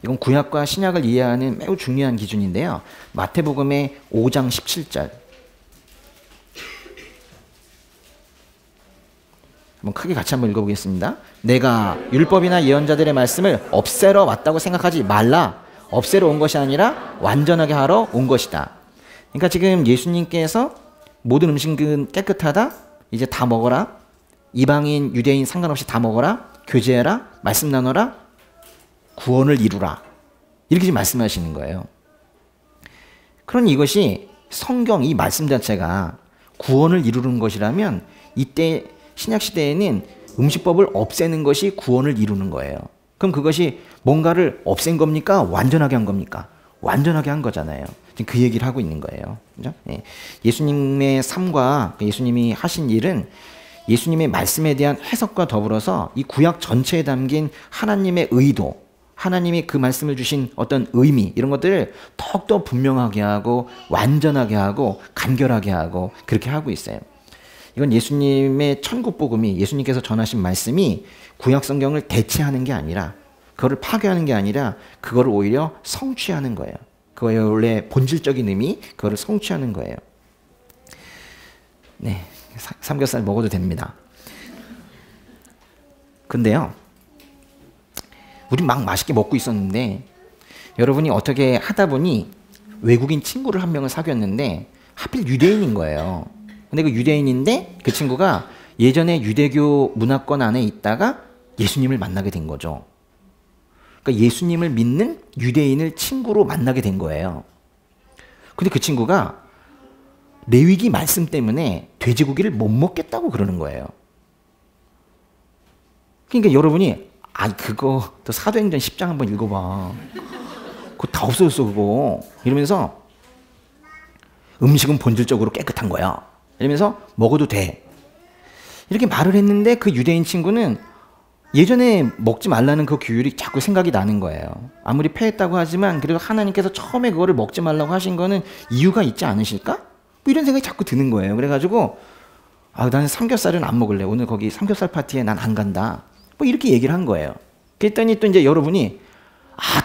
이건 구약과 신약을 이해하는 매우 중요한 기준인데요. 마태복음의 5장 17절. 한번 크게 같이 한번 읽어보겠습니다. 내가 율법이나 예언자들의 말씀을 없애러 왔다고 생각하지 말라. 없애러 온 것이 아니라 완전하게 하러 온 것이다. 그러니까 지금 예수님께서 모든 음식은 깨끗하다. 이제 다 먹어라. 이방인, 유대인 상관없이 다 먹어라. 교제해라. 말씀 나눠라. 구원을 이루라. 이렇게 지금 말씀하시는 거예요. 그러니 이것이 성경 이 말씀 자체가 구원을 이루는 것이라면 이때 신약시대에는 음식법을 없애는 것이 구원을 이루는 거예요. 그럼 그것이 뭔가를 없앤 겁니까? 완전하게 한 겁니까? 완전하게 한 거잖아요. 지금 그 얘기를 하고 있는 거예요. 그죠? 예. 예수님의 삶과 예수님이 하신 일은 예수님의 말씀에 대한 해석과 더불어서 이 구약 전체에 담긴 하나님의 의도, 하나님이 그 말씀을 주신 어떤 의미 이런 것들을 더욱더 분명하게 하고 완전하게 하고 간결하게 하고 그렇게 하고 있어요. 이건 예수님의 천국복음이 예수님께서 전하신 말씀이 구약 성경을 대체하는 게 아니라 그거를 파괴하는 게 아니라 그거를 오히려 성취하는 거예요. 그거의 원래 본질적인 의미 그거를 성취하는 거예요. 네, 삼겹살 먹어도 됩니다. 근데요, 우리 막 맛있게 먹고 있었는데 여러분이 어떻게 하다 보니 외국인 친구를 한 명을 사귀었는데 하필 유대인인 거예요. 근데 그 유대인인데 그 친구가 예전에 유대교 문화권 안에 있다가 예수님을 만나게 된 거죠. 그러니까 예수님을 믿는 유대인을 친구로 만나게 된 거예요. 근데 그 친구가 레위기 말씀 때문에 돼지고기를 못 먹겠다고 그러는 거예요. 그러니까 여러분이 그거 또 사도행전 10장 한번 읽어봐. 그거 다 없어졌어 그거. 이러면서 음식은 본질적으로 깨끗한 거야. 이러면서 먹어도 돼. 이렇게 말을 했는데 그 유대인 친구는 예전에 먹지 말라는 그 규율이 자꾸 생각이 나는 거예요. 아무리 폐했다고 하지만 그래도 하나님께서 처음에 그거를 먹지 말라고 하신 거는 이유가 있지 않으실까? 뭐 이런 생각이 자꾸 드는 거예요. 그래가지고 나는 삼겹살은 안 먹을래. 오늘 거기 삼겹살 파티에 난 안 간다. 뭐 이렇게 얘기를 한 거예요. 그랬더니 또 이제 여러분이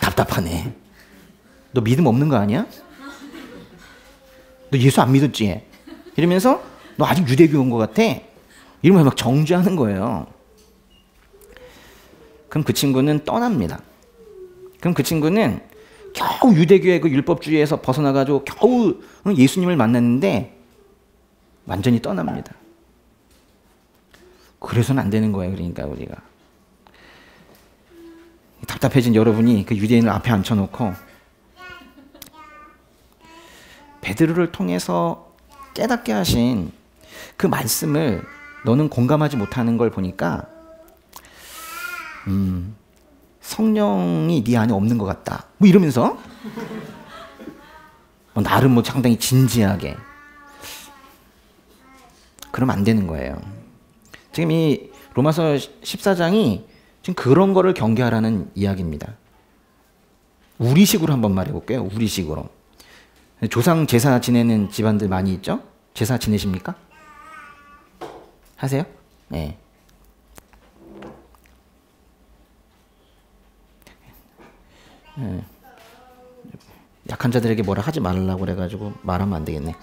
답답하네. 너 믿음 없는 거 아니야? 너 예수 안 믿었지? 이러면서 너 아직 유대교 온 것 같아? 이러면서 막 정죄하는 거예요. 그럼 그 친구는 떠납니다. 그럼 그 친구는 겨우 유대교의 그 율법주의에서 벗어나가지고 겨우 예수님을 만났는데 완전히 떠납니다. 그래서는 안 되는 거예요. 그러니까 우리가 답답해진 여러분이 그 유대인을 앞에 앉혀놓고 베드로를 통해서 깨닫게 하신 그 말씀을 너는 공감하지 못하는 걸 보니까 성령이 네 안에 없는 것 같다. 뭐 이러면서 나름 상당히 진지하게 그러면 안 되는 거예요. 지금 이 로마서 14장이 지금 그런 거를 경계하라는 이야기입니다. 우리식으로 한번 말해볼게요. 우리식으로. 조상 제사 지내는 집안들 많이 있죠? 제사 지내십니까? 하세요? 네. 약한 자들에게 뭐라 하지 말라고 그래가지고 말하면 안 되겠네.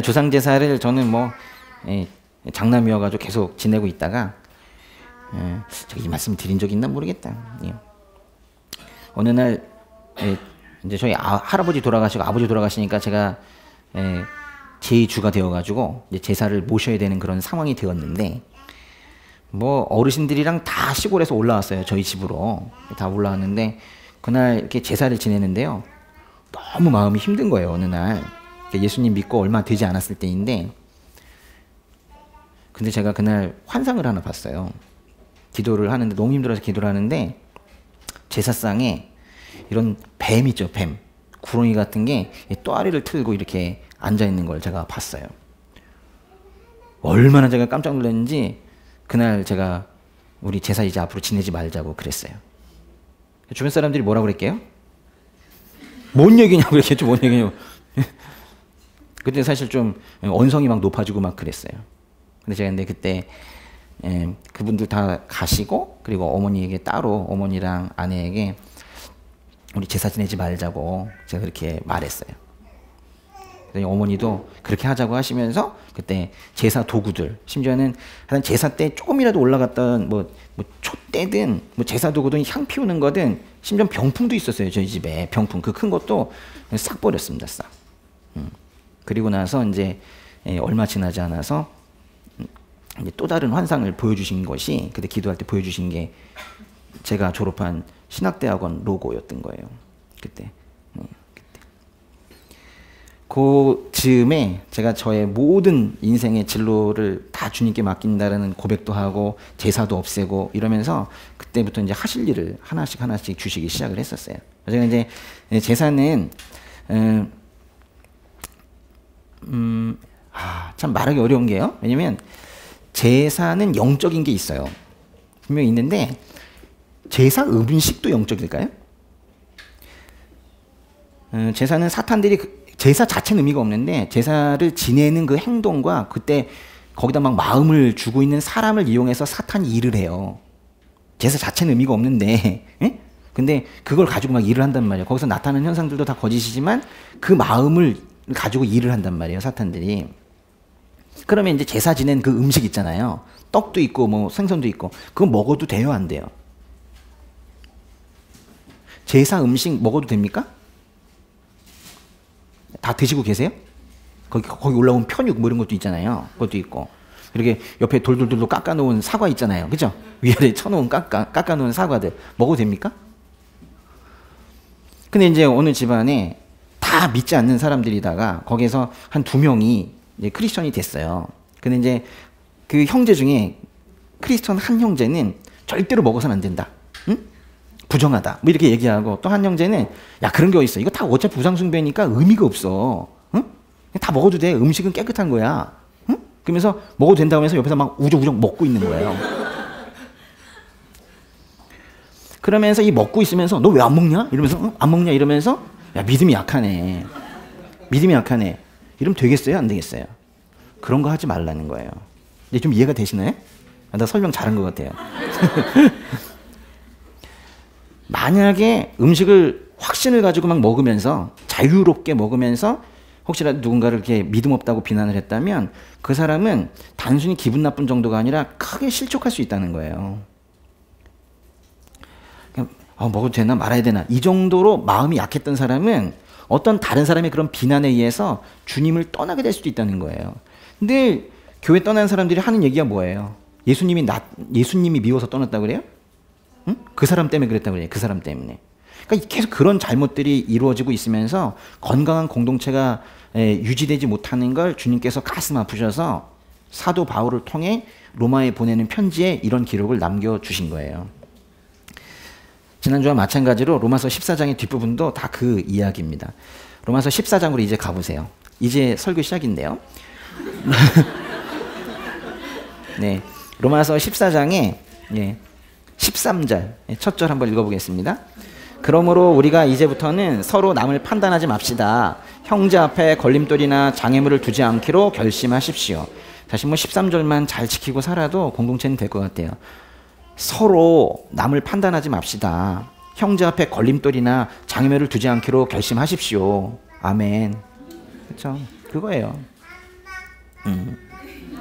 조상 제사를 저는 장남이어가지고 계속 지내고 있다가 제가 이 말씀 드린 적 있나 모르겠다. 어느 날 이제 저희 할아버지 돌아가시고 아버지 돌아가시니까 제가 제2주가 되어가지고 이제 제사를 모셔야 되는 그런 상황이 되었는데 어르신들이랑 다 시골에서 올라왔어요. 저희 집으로 다 올라왔는데 그날 이렇게 제사를 지내는데요. 너무 마음이 힘든 거예요. 어느 날 예수님 믿고 얼마 되지 않았을 때인데 근데 제가 그날 환상을 하나 봤어요. 기도를 하는데 너무 힘들어서 기도를 하는데 제사상에 이런 뱀 있죠. 뱀. 구렁이 같은 게 또아리를 틀고 이렇게 앉아있는 걸 제가 봤어요. 얼마나 제가 깜짝 놀랐는지 그날 제가 우리 제사 이제 앞으로 지내지 말자고 그랬어요. 주변 사람들이 뭐라고 그랬게요? 뭔 얘기냐고 그랬겠죠. 뭔 얘기냐고. 그때 사실 좀 언성이 막 높아지고 막 그랬어요. 근데 제가 그때 그분들 다 가시고 그리고 어머니에게 따로 어머니랑 아내에게 우리 제사 지내지 말자고 제가 그렇게 말했어요. 어머니도 그렇게 하자고 하시면서 그때 제사 도구들 심지어는 한 제사 때 조금이라도 올라갔던 촛대든 제사 도구든 향 피우는 거든 심지어 병풍도 있었어요. 저희 집에 병풍 그 큰 것도 싹 버렸습니다. 싹. 그리고 나서 이제 얼마 지나지 않아서 이제 또 다른 환상을 보여주신 것이 그때 기도할 때 보여주신 게 제가 졸업한 신학대학원 로고였던 거예요. 그때. 그 즈음에 제가 저의 모든 인생의 진로를 다 주님께 맡긴다라는 고백도 하고 제사도 없애고 이러면서 그때부터 이제 하실 일을 하나씩 주시기 시작을 했었어요. 제가 이제 제사는 참 말하기 어려운 게요. 왜냐면 제사는 영적인 게 있어요. 분명히 있는데 제사 음식도 영적일까요? 제사는 사탄들이 제사 자체는 의미가 없는데 제사를 지내는 그 행동과 그때 거기다 막 마음을 주고 있는 사람을 이용해서 사탄이 일을 해요. 제사 자체는 의미가 없는데 근데 그걸 가지고 막 일을 한단 말이에요. 거기서 나타나는 현상들도 다 거짓이지만 그 마음을 가지고 일을 한단 말이에요. 사탄들이. 그러면 이제 제사 지낸 그 음식 있잖아요. 떡도 있고 생선도 있고 그거 먹어도 돼요? 안 돼요? 제사 음식 먹어도 됩니까? 다 드시고 계세요? 거기 올라온 편육 이런 것도 있잖아요. 그것도 있고 이렇게 옆에 돌돌돌 깎아놓은 사과 있잖아요. 그죠? 위아래 쳐놓은 깎아놓은 사과들 먹어도 됩니까? 근데 이제 어느 집안에 다 믿지 않는 사람들이다가 거기에서 한 2명이 이제 크리스천이 됐어요. 근데 이제 그 형제 중에 크리스천 한 형제는 절대로 먹어서는 안 된다. 응? 부정하다. 이렇게 얘기하고 또 한 형제는 야 그런 게 어딨어. 이거 다 어차피 우상숭배니까 의미가 없어. 응? 다 먹어도 돼. 음식은 깨끗한 거야. 응? 그러면서 먹어도 된다고 하면서 옆에서 막 우적우적 먹고 있는 거예요. 그러면서 이 먹고 있으면서 너 왜 안 먹냐? 이러면서 안 먹냐? 이러면서 야 믿음이 약하네. 믿음이 약하네. 이러면 되겠어요? 안 되겠어요? 그런 거 하지 말라는 거예요. 이제 좀 이해가 되시나요? 나 설명 잘한 것 같아요. 만약에 음식을 확신을 가지고 막 먹으면서 자유롭게 먹으면서 혹시라도 누군가를 이렇게 믿음 없다고 비난을 했다면 그 사람은 단순히 기분 나쁜 정도가 아니라 크게 실족할 수 있다는 거예요. 먹어도 되나 말아야 되나 이 정도로 마음이 약했던 사람은 어떤 다른 사람의 그런 비난에 의해서 주님을 떠나게 될 수도 있다는 거예요. 근데 교회 떠난 사람들이 하는 얘기가 뭐예요? 예수님이 미워서 떠났다고 그래요? 응? 그 사람 때문에 그랬다고 그래요. 그 사람 때문에. 그러니까 계속 그런 잘못들이 이루어지고 있으면서 건강한 공동체가 유지되지 못하는 걸 주님께서 가슴 아프셔서 사도 바울을 통해 로마에 보내는 편지에 이런 기록을 남겨주신 거예요. 지난주와 마찬가지로 로마서 14장의 뒷부분도 다 그 이야기입니다. 로마서 14장으로 이제 가보세요. 이제 설교 시작인데요. 네, 로마서 14장에 13절 첫 절 한번 읽어보겠습니다. 그러므로 우리가 이제부터는 서로 남을 판단하지 맙시다. 형제 앞에 걸림돌이나 장애물을 두지 않기로 결심하십시오. 다시 13절만 잘 지키고 살아도 공동체는 될 것 같아요. 서로 남을 판단하지 맙시다. 형제 앞에 걸림돌이나 장애물을 두지 않기로 결심하십시오. 아멘. 그렇죠? 그거예요.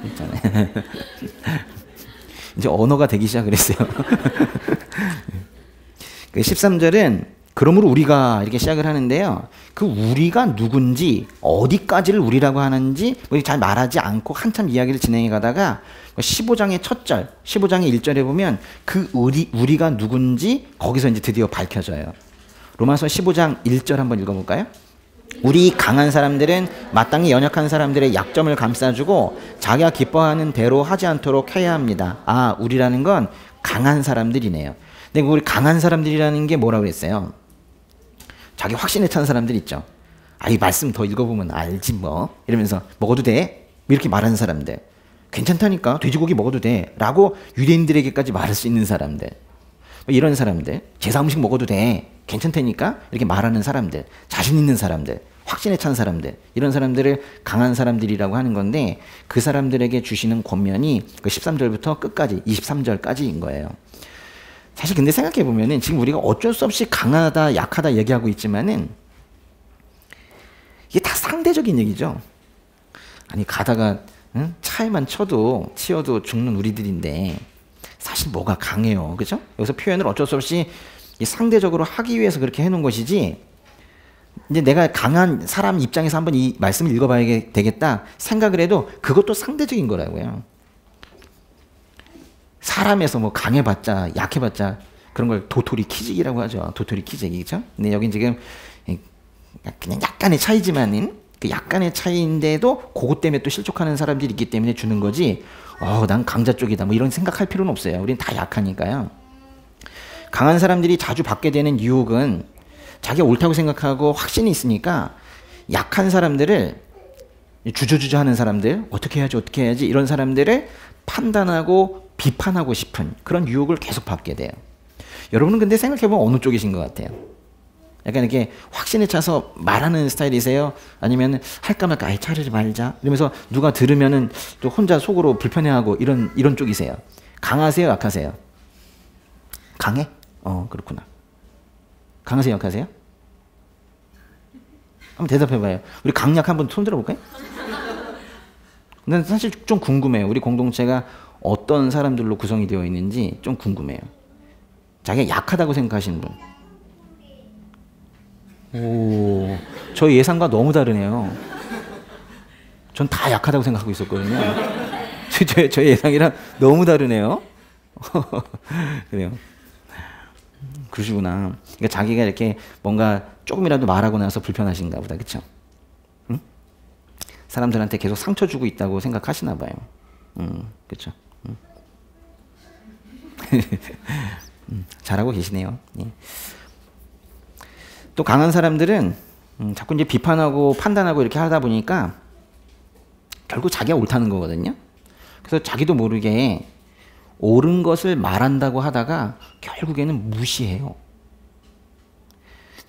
있잖아요. 이제 언어가 되기 시작을 했어요. 그 13절은 그러므로 우리가 이렇게 시작을 하는데요. 그 우리가 누군지 어디까지를 우리라고 하는지 잘 말하지 않고 한참 이야기를 진행해 가다가 15장의 첫 절, 15장의 1절에 보면 그 우리가 누군지 거기서 이제 드디어 밝혀져요. 로마서 15장 1절 한번 읽어볼까요? 우리 강한 사람들은 마땅히 연약한 사람들의 약점을 감싸주고 자기가 기뻐하는 대로 하지 않도록 해야 합니다. 아, 우리라는 건 강한 사람들이네요. 근데 우리 강한 사람들이라는 게 뭐라고 그랬어요? 자기 확신에 찬 사람들 있죠. 아, 이 말씀 더 읽어보면 알지 뭐 이러면서 먹어도 돼? 이렇게 말하는 사람들. 괜찮다니까 돼지고기 먹어도 돼 라고 유대인들에게까지 말할 수 있는 사람들. 이런 사람들. 제사 음식 먹어도 돼. 괜찮다니까 이렇게 말하는 사람들. 자신 있는 사람들. 확신에 찬 사람들. 이런 사람들을 강한 사람들이라고 하는 건데 그 사람들에게 주시는 권면이 그 13절부터 끝까지 23절까지인 거예요. 사실 근데 생각해 보면은 지금 우리가 어쩔 수 없이 강하다 약하다 얘기하고 있지만은 이게 다 상대적인 얘기죠. 아니 가다가 차에만 치여도 죽는 우리들인데 사실 뭐가 강해요. 그죠? 여기서 표현을 어쩔 수 없이 상대적으로 하기 위해서 그렇게 해놓은 것이지 이제 내가 강한 사람 입장에서 한번 이 말씀을 읽어봐야 되겠다 생각을 해도 그것도 상대적인 거라고요. 사람에서 뭐 강해봤자 약해봤자 그런 걸 도토리 키재기라고 하죠. 도토리 키재기. 그죠? 근데 여긴 지금 그냥 약간의 차이지만은 그 약간의 차이인데도 그것 때문에 또 실족하는 사람들이 있기 때문에 주는 거지 난 강자 쪽이다 뭐 이런 생각할 필요는 없어요. 우린 다 약하니까요. 강한 사람들이 자주 받게 되는 유혹은 자기가 옳다고 생각하고 확신이 있으니까 약한 사람들을 주저주저 하는 사람들 어떻게 해야지 이런 사람들을 판단하고 비판하고 싶은 그런 유혹을 계속 받게 돼요. 여러분은 근데 생각해보면 어느 쪽이신 것 같아요? 약간 이렇게 확신에 차서 말하는 스타일이세요? 아니면 할까 말까 아이 차라리 말자 이러면서 누가 들으면은 또 혼자 속으로 불편해하고 이런 쪽이세요? 강하세요? 약하세요? 강해? 그렇구나. 강하세요? 약하세요? 한번 대답해봐요. 우리 강약 한번 손 들어볼까요? 근데 사실 좀 궁금해요. 우리 공동체가 어떤 사람들로 구성이 되어 있는지 좀 궁금해요. 자기가 약하다고 생각하시는 분. 오, 저희 예상과 너무 다르네요. 전 다 약하다고 생각하고 있었거든요. 저희 예상이랑 너무 다르네요. 그래요. 그러시구나. 그러니까 자기가 이렇게 뭔가 조금이라도 말하고 나서 불편하신가 보다. 그쵸? 응? 사람들한테 계속 상처 주고 있다고 생각하시나 봐요. 그쵸? 잘하고 계시네요. 예. 또 강한 사람들은 자꾸 이제 비판하고 판단하고 이렇게 하다 보니까 결국 자기가 옳다는 거거든요. 그래서 자기도 모르게 옳은 것을 말한다고 하다가 결국에는 무시해요.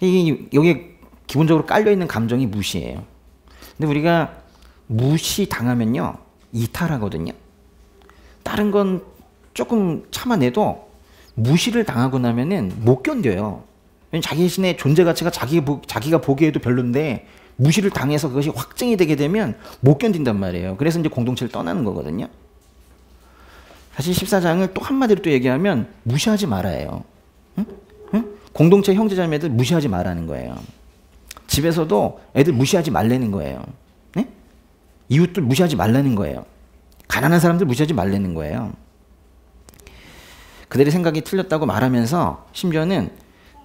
여기에 기본적으로 깔려있는 감정이 무시예요. 근데 우리가 무시당하면요 이탈하거든요. 다른 건 조금 참아내도 무시를 당하고 나면은 못 견뎌요. 자기 자신의 존재 가치가 자기가 보기에도 별론데 무시를 당해서 그것이 확증이 되게 되면 못 견딘단 말이에요. 그래서 이제 공동체를 떠나는 거거든요. 사실 14장을 또 한마디로 또 얘기하면 무시하지 말아요. 응? 공동체 형제자매들 무시하지 말라는 거예요. 집에서도 애들 무시하지 말라는 거예요. 네? 이웃들 무시하지 말라는 거예요. 가난한 사람들 무시하지 말라는 거예요. 그들의 생각이 틀렸다고 말하면서 심지어는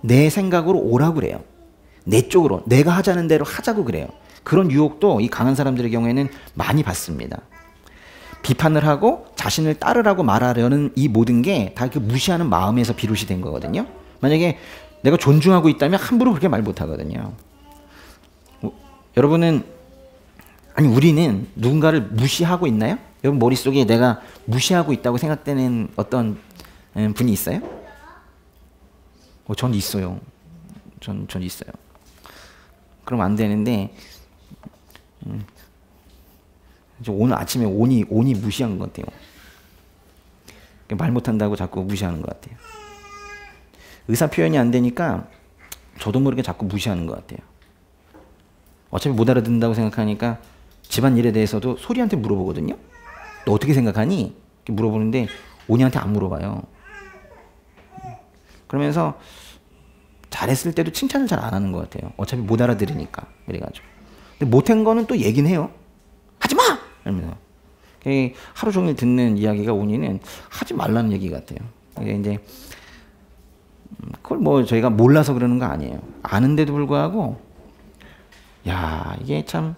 내 생각으로 오라고 그래요. 내 쪽으로 내가 하자는 대로 하자고 그래요. 그런 유혹도 이 강한 사람들의 경우에는 많이 받습니다. 비판을 하고 자신을 따르라고 말하려는 이 모든 게 다 그 무시하는 마음에서 비롯이 된 거거든요. 만약에 내가 존중하고 있다면 함부로 그렇게 말 못하거든요. 여러분은 아니 우리는 누군가를 무시하고 있나요? 여러분 머릿속에 내가 무시하고 있다고 생각되는 어떤 분이 있어요? 전 있어요. 전 있어요. 그럼 안 되는데 오늘 아침에 온이 무시한 것 같아요. 말 못한다고 자꾸 무시하는 것 같아요. 의사 표현이 안 되니까 저도 모르게 자꾸 무시하는 것 같아요. 어차피 못 알아듣는다고 생각하니까 집안일에 대해서도 소리한테 물어보거든요. 너 어떻게 생각하니? 이렇게 물어보는데 온이한테 안 물어봐요. 그러면서 잘했을 때도 칭찬을 잘 안 하는 것 같아요. 어차피 못 알아들으니까. 그래가지고. 근데 못한 거는 또 얘기는 해요. 하지 마! 이러면서. 하루 종일 듣는 이야기가 온이는 하지 말라는 얘기 같아요. 이제 그걸 뭐 저희가 몰라서 그러는 거 아니에요. 아는데도 불구하고 야 이게 참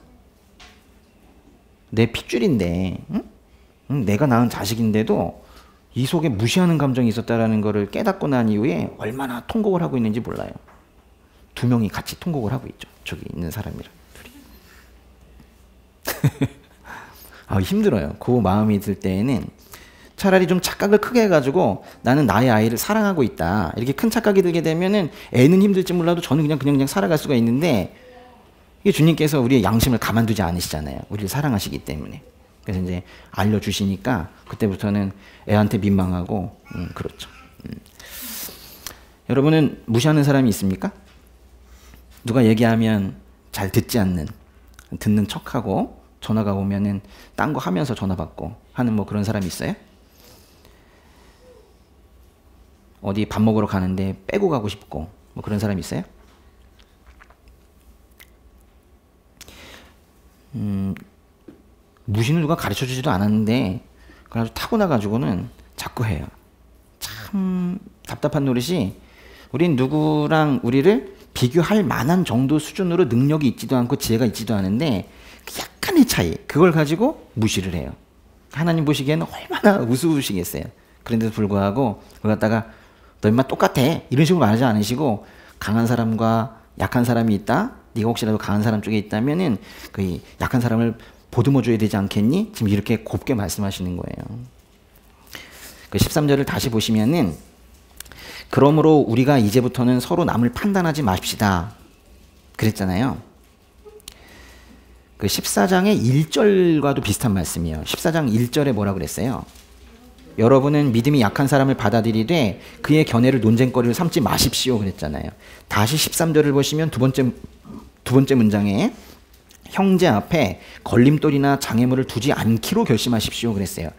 내 핏줄인데 응? 내가 낳은 자식인데도 이 속에 무시하는 감정이 있었다라는 거를 깨닫고 난 이후에 얼마나 통곡을 하고 있는지 몰라요. 두 명이 같이 통곡을 하고 있죠. 저기 있는 사람이랑 둘이. 힘들어요. 그 마음이 들 때에는 차라리 좀 착각을 크게 해가지고 나는 나의 아이를 사랑하고 있다. 이렇게 큰 착각이 들게 되면은 애는 힘들지 몰라도 저는 그냥 살아갈 수가 있는데 이게 주님께서 우리의 양심을 가만두지 않으시잖아요. 우리를 사랑하시기 때문에. 그래서 이제 알려주시니까 그때부터는 애한테 민망하고 그렇죠. 여러분은 무시하는 사람이 있습니까? 누가 얘기하면 잘 듣지 않는, 듣는 척하고 전화가 오면은 딴 거 하면서 전화 받고 하는 뭐 그런 사람이 있어요? 어디 밥 먹으러 가는데 빼고 가고 싶고 뭐 그런 사람이 있어요? 무시는 누가 가르쳐 주지도 않았는데 그걸 아주 타고나가지고는 자꾸 해요. 참 답답한 노릇이 우린 누구랑 우리를 비교할 만한 정도 수준으로 능력이 있지도 않고 지혜가 있지도 않은데 약간의 차이 그걸 가지고 무시를 해요. 하나님 보시기에는 얼마나 우스우시겠어요. 그런데도 불구하고 그걸 갖다가 너 인마 똑같아 이런 식으로 말하지 않으시고 강한 사람과 약한 사람이 있다. 네가 혹시라도 강한 사람 쪽에 있다면은 그 약한 사람을 보듬어 줘야 되지 않겠니? 지금 이렇게 곱게 말씀하시는 거예요. 그 13절을 다시 보시면은 그러므로 우리가 이제부터는 서로 남을 판단하지 마십시다. 그랬잖아요. 그 14장의 1절과도 비슷한 말씀이에요. 14장 1절에 뭐라 그랬어요? 여러분은 믿음이 약한 사람을 받아들이되 그의 견해를 논쟁거리를 삼지 마십시오. 그랬잖아요. 다시 13절을 보시면 두 번째 문장에 형제 앞에 걸림돌이나 장애물을 두지 않기로 결심하십시오. 그랬어요.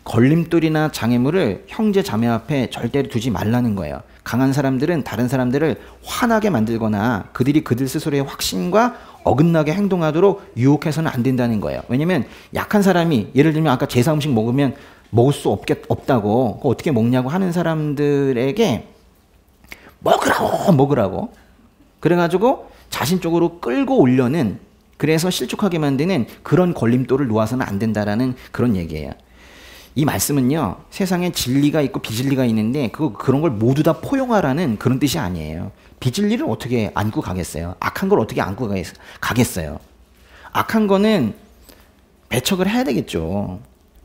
걸림돌이나 장애물을 형제 자매 앞에 절대로 두지 말라는 거예요. 강한 사람들은 다른 사람들을 화나게 만들거나 그들이 그들 스스로의 확신과 어긋나게 행동하도록 유혹해서는 안 된다는 거예요. 왜냐면 약한 사람이 예를 들면 아까 제사 음식 먹으면 먹을 수 없다고 어떻게 먹냐고 하는 사람들에게 먹으라고 그래가지고 자신 쪽으로 끌고 오려는 그래서 실족하게 만드는 그런 걸림돌을 놓아서는 안 된다라는 그런 얘기예요. 이 말씀은요 세상에 진리가 있고 비진리가 있는데 그런 걸 모두 다 포용하라는 그런 뜻이 아니에요. 비진리를 어떻게 안고 가겠어요? 악한 걸 어떻게 안고 가겠어요? 악한 거는 배척을 해야 되겠죠.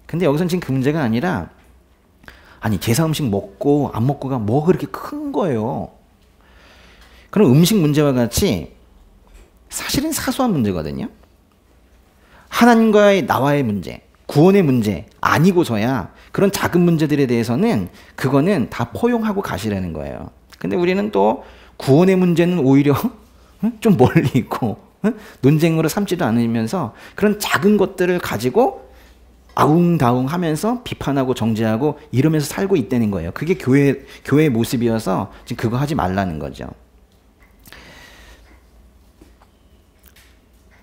근데 여기서는 지금 그 문제가 아니라 아니 제사 음식 먹고 안 먹고가 뭐가 그렇게 큰 거예요. 그럼 음식 문제와 같이 사실은 사소한 문제거든요. 하나님과의 나와의 문제, 구원의 문제 아니고서야 그런 작은 문제들에 대해서는 그거는 다 포용하고 가시라는 거예요. 근데 우리는 또 구원의 문제는 오히려 좀 멀리 있고 논쟁으로 삼지도 않으면서 그런 작은 것들을 가지고 아웅다웅 하면서 비판하고 정죄하고 이러면서 살고 있다는 거예요. 그게 교회의 모습이어서 지금 그거 하지 말라는 거죠.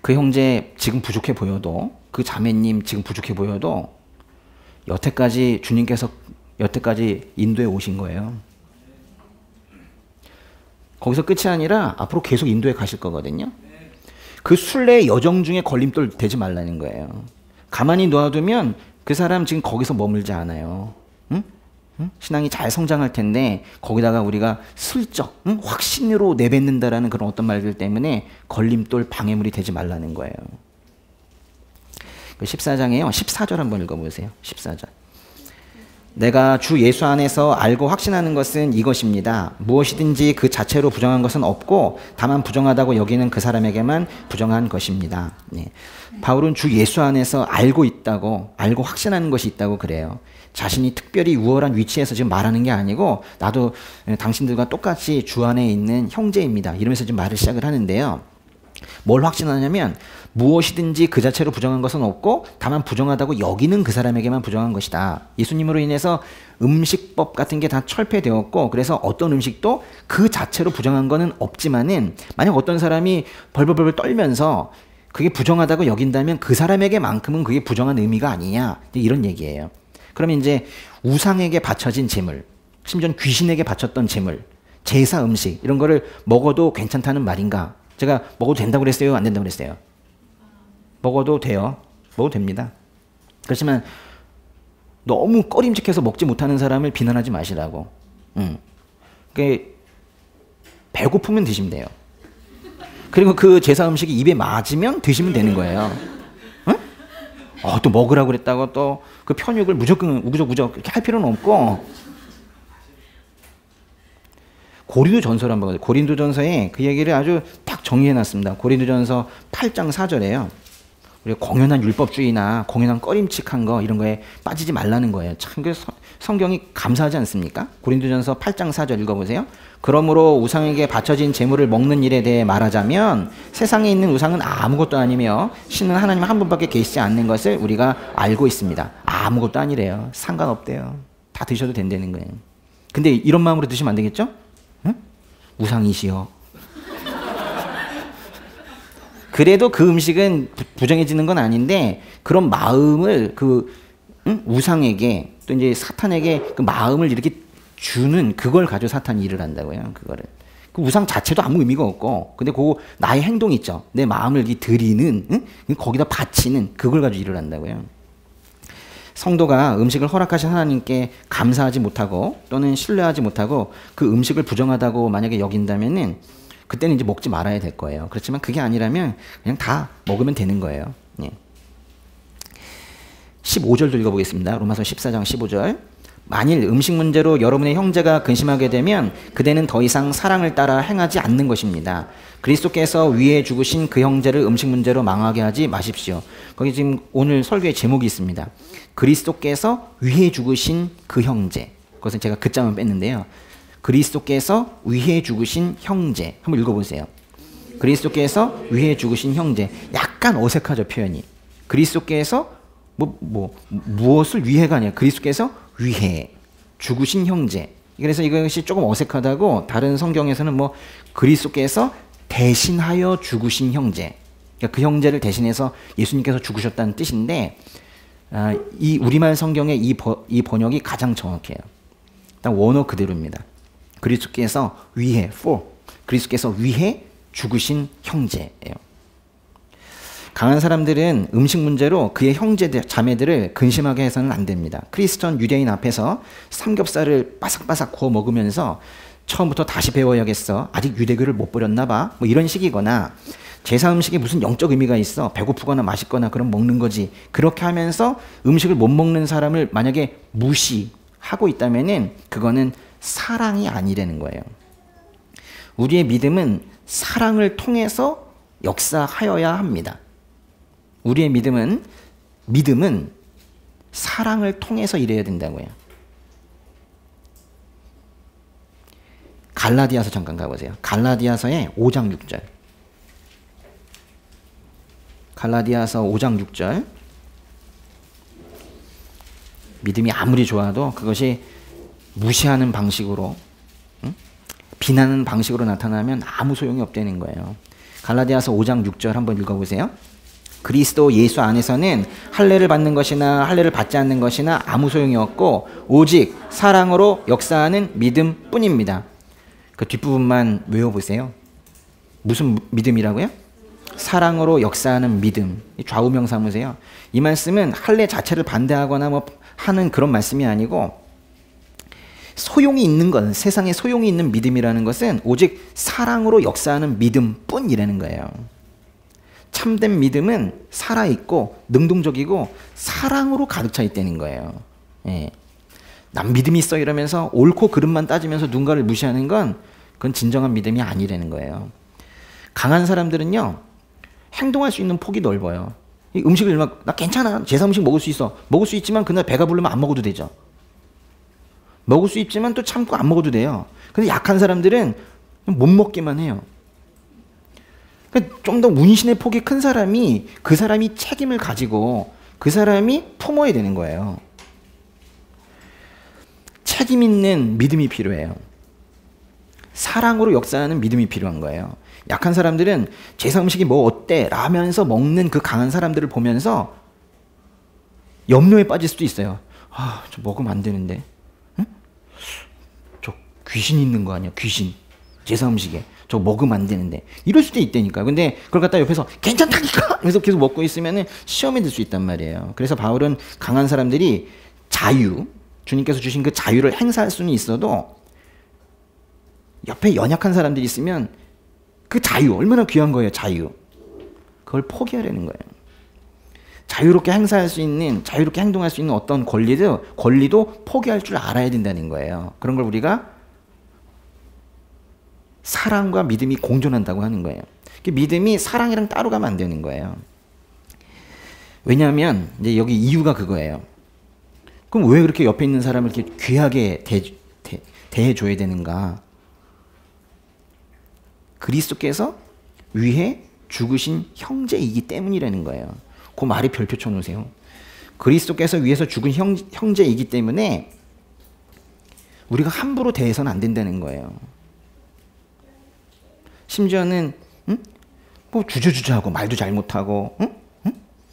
그 형제 지금 부족해 보여도 그 자매님 지금 부족해 보여도 주님께서 여태까지 인도해 오신 거예요. 거기서 끝이 아니라 앞으로 계속 인도해 가실 거거든요. 그 순례의 여정 중에 걸림돌 되지 말라는 거예요. 가만히 놔두면 그 사람 지금 거기서 머물지 않아요. 응? 신앙이 잘 성장할 텐데 거기다가 우리가 슬쩍 확신으로 내뱉는다라는 그런 어떤 말들 때문에 걸림돌 방해물이 되지 말라는 거예요. 그 14장에요. 14절 한번 읽어보세요. 14절. 내가 주 예수 안에서 알고 확신하는 것은 이것입니다. 무엇이든지 그 자체로 부정한 것은 없고 다만 부정하다고 여기는 그 사람에게만 부정한 것입니다. 네. 바울은 주 예수 안에서 알고 있다고, 알고 확신하는 것이 있다고 그래요. 자신이 특별히 우월한 위치에서 지금 말하는 게 아니고 나도 당신들과 똑같이 주 안에 있는 형제입니다. 이러면서 지금 말을 시작을 하는데요. 뭘 확신하냐면 무엇이든지 그 자체로 부정한 것은 없고 다만 부정하다고 여기는 그 사람에게만 부정한 것이다. 예수님으로 인해서 음식법 같은 게 다 철폐되었고 그래서 어떤 음식도 그 자체로 부정한 거는 없지만은 만약 어떤 사람이 벌벌벌 떨면서 그게 부정하다고 여긴다면 그 사람에게만큼은 그게 부정한 의미가 아니냐 이런 얘기예요. 그러면 이제 우상에게 바쳐진 제물, 심지어 귀신에게 바쳤던 제물, 제사 음식 이런 거를 먹어도 괜찮다는 말인가? 제가 먹어도 된다고 그랬어요? 안 된다고 그랬어요? 먹어도 돼요. 먹어도 됩니다. 그렇지만 너무 꺼림칙해서 먹지 못하는 사람을 비난하지 마시라고. 배고프면 드시면 돼요. 그리고 그 제사 음식이 입에 맞으면 드시면 되는 거예요. 응? 또 먹으라고 그랬다고 또 그 편육을 무조건 우구적우적 이렇게 할 필요는 없고. 고린도전서를 한번 보세요. 고린도전서에 그 얘기를 아주 딱 정리해놨습니다. 고린도전서 8장 4절에요. 우리 공연한 율법주의나 공연한 꺼림칙한 거 이런 거에 빠지지 말라는 거예요. 참 그 성경이 감사하지 않습니까? 고린도전서 8장 4절 읽어보세요. 그러므로 우상에게 바쳐진 제물을 먹는 일에 대해 말하자면 세상에 있는 우상은 아무것도 아니며 신은 하나님 한 분밖에 계시지 않는 것을 우리가 알고 있습니다. 아무것도 아니래요. 상관없대요. 다 드셔도 된다는 거예요. 근데 이런 마음으로 드시면 안 되겠죠? 응? 우상이시여. 그래도 그 음식은 부정해지는 건 아닌데 그런 마음을 우상에게 또 이제 사탄에게 그 마음을 이렇게 주는 그걸 가지고 사탄이 일을 한다고요. 그거를. 그 우상 자체도 아무 의미가 없고 근데 그 나의 행동 있죠. 내 마음을 이렇게 드리는 거기다 바치는 그걸 가지고 일을 한다고요. 성도가 음식을 허락하신 하나님께 감사하지 못하고 또는 신뢰하지 못하고 그 음식을 부정하다고 만약에 여긴다면은 그때는 이제 먹지 말아야 될 거예요. 그렇지만 그게 아니라면 그냥 다 먹으면 되는 거예요. 예. 15절도 읽어보겠습니다. 로마서 14장 15절. 만일 음식 문제로 여러분의 형제가 근심하게 되면 그대는 더 이상 사랑을 따라 행하지 않는 것입니다. 그리스도께서 위에 죽으신 그 형제를 음식 문제로 망하게 하지 마십시오. 거기 지금 오늘 설교의 제목이 있습니다. 그리스도께서 위에 죽으신 그 형제. 그것은 제가 그 짬은 뺐는데요. 그리스도께서 위에 죽으신 형제. 한번 읽어보세요. 그리스도께서 위에 죽으신 형제. 약간 어색하죠, 표현이. 그리스도께서 무엇을 위해가 아니라 그리스도께서 위해 죽으신 형제. 그래서 이것이 조금 어색하다고 다른 성경에서는 그리스도께서 대신하여 죽으신 형제. 그러니까 그 형제를 대신해서 예수님께서 죽으셨다는 뜻인데 이 우리말 성경의 이 번역이 가장 정확해요. 일단 원어 그대로입니다. 그리스도께서 위해 for 그리스도께서 위해 죽으신 형제예요. 강한 사람들은 음식 문제로 그의 형제들, 자매들을 근심하게 해서는 안 됩니다. 크리스천 유대인 앞에서 삼겹살을 바삭바삭 구워 먹으면서 처음부터 다시 배워야겠어. 아직 유대교를 못 버렸나 봐. 이런 식이거나 제사 음식에 무슨 영적 의미가 있어. 배고프거나 맛있거나 그럼 먹는 거지. 그렇게 하면서 음식을 못 먹는 사람을 만약에 무시하고 있다면은 그거는 사랑이 아니라는 거예요. 우리의 믿음은 사랑을 통해서 역사하여야 합니다. 우리의 믿음은 사랑을 통해서 일해야 된다고요. 갈라디아서 잠깐 가보세요. 갈라디아서의 5장 6절. 갈라디아서 5장 6절. 믿음이 아무리 좋아도 그것이 무시하는 방식으로 비난하는 방식으로 나타나면 아무 소용이 없다는 거예요. 갈라디아서 5장 6절 한번 읽어보세요. 그리스도 예수 안에서는 할례를 받는 것이나 할례를 받지 않는 것이나 아무 소용이 없고 오직 사랑으로 역사하는 믿음뿐입니다. 그 뒷부분만 외워보세요. 무슨 믿음이라고요? 사랑으로 역사하는 믿음. 좌우명 삼으세요. 이 말씀은 할례 자체를 반대하거나 하는 그런 말씀이 아니고 소용이 있는 건 세상에 소용이 있는 믿음이라는 것은 오직 사랑으로 역사하는 믿음뿐이라는 거예요. 참된 믿음은 살아있고 능동적이고 사랑으로 가득 차 있다는 거예요. 예. 난 믿음이 있어 이러면서 옳고 그름만 따지면서 누군가를 무시하는 건 그건 진정한 믿음이 아니라는 거예요. 강한 사람들은요, 행동할 수 있는 폭이 넓어요. 이 음식을 나 괜찮아, 제사 음식 먹을 수 있어. 먹을 수 있지만 그날 배가 부르면 안 먹어도 되죠. 먹을 수 있지만 또 참고 안 먹어도 돼요. 근데 약한 사람들은 못 먹기만 해요. 좀 더 문신의 폭이 큰 사람이 그 사람이 책임을 가지고 그 사람이 품어야 되는 거예요. 책임 있는 믿음이 필요해요. 사랑으로 역사하는 믿음이 필요한 거예요. 약한 사람들은 제사 음식이 뭐 어때? 라면서 먹는 그 강한 사람들을 보면서 염려에 빠질 수도 있어요. 아, 저 먹으면 안 되는데. 응? 저 귀신 있는 거 아니야? 귀신. 제사 음식에. 저 먹으면 안 되는데. 이럴 수도 있다니까. 근데 그걸 갖다 옆에서 괜찮다니까? 그래서 계속 먹고 있으면 시험에 들 수 있단 말이에요. 그래서 바울은 강한 사람들이 자유, 주님께서 주신 그 자유를 행사할 수는 있어도 옆에 연약한 사람들이 있으면 그 자유, 얼마나 귀한 거예요, 자유. 그걸 포기하려는 거예요. 자유롭게 행사할 수 있는, 자유롭게 행동할 수 있는 어떤 권리도 포기할 줄 알아야 된다는 거예요. 그런 걸 우리가 사랑과 믿음이 공존한다고 하는 거예요. 믿음이 사랑이랑 따로 가면 안 되는 거예요. 왜냐하면 이제 여기 이유가 그거예요. 그럼 왜 그렇게 옆에 있는 사람을 이렇게 귀하게 대해줘야 되는가? 그리스도께서 위해 죽으신 형제이기 때문이라는 거예요. 그 말에 별표 쳐놓으세요. 그리스도께서 위해서 죽은 형제이기 때문에 우리가 함부로 대해서는 안 된다는 거예요. 심지어는 뭐 주저주저하고 말도 잘못하고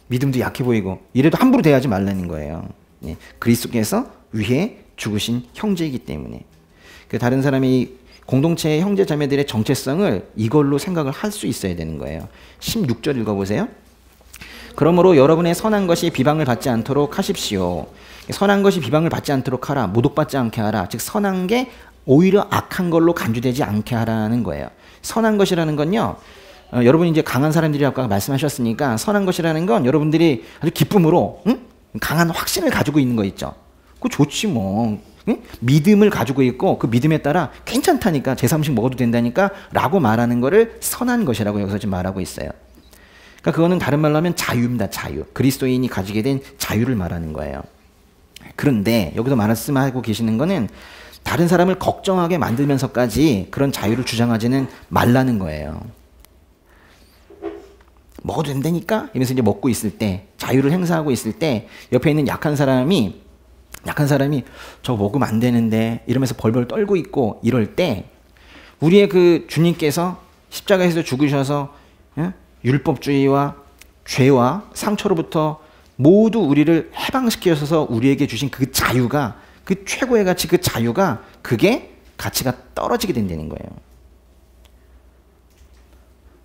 믿음도 약해 보이고 이래도 함부로 대하지 말라는 거예요. 예. 그리스도께서 위해 죽으신 형제이기 때문에. 다른 사람이 공동체의 형제 자매들의 정체성을 이걸로 생각을 할 수 있어야 되는 거예요. 16절 읽어보세요. 그러므로 여러분의 선한 것이 비방을 받지 않도록 하십시오. 선한 것이 비방을 받지 않도록 하라. 모독받지 않게 하라. 즉 선한 게 오히려 악한 걸로 간주되지 않게 하라는 거예요. 선한 것이라는 건요. 여러분이 이제 강한 사람들이 아까 말씀하셨으니까 선한 것이라는 건 여러분들이 아주 기쁨으로 강한 확신을 가지고 있는 거 있죠. 그거 좋지 뭐. 믿음을 가지고 있고 그 믿음에 따라 괜찮다니까 제사 음식 먹어도 된다니까 라고 말하는 거를 선한 것이라고 여기서 지금 말하고 있어요. 그러니까 그거는 다른 말로 하면 자유입니다. 자유. 그리스도인이 가지게 된 자유를 말하는 거예요. 그런데 여기서 말씀하고 계시는 거는 다른 사람을 걱정하게 만들면서까지 그런 자유를 주장하지는 말라는 거예요. 먹어도 된다니까? 이러면서 이제 먹고 있을 때, 자유를 행사하고 있을 때 옆에 있는 약한 사람이 저 먹으면 안 되는데 이러면서 벌벌 떨고 있고 이럴 때 우리의 그 주님께서 십자가에서 죽으셔서 율법주의와 죄와 상처로부터 모두 우리를 해방시켜서 우리에게 주신 그 자유가, 그 최고의 가치, 그 자유가, 그게 가치가 떨어지게 된다는 거예요.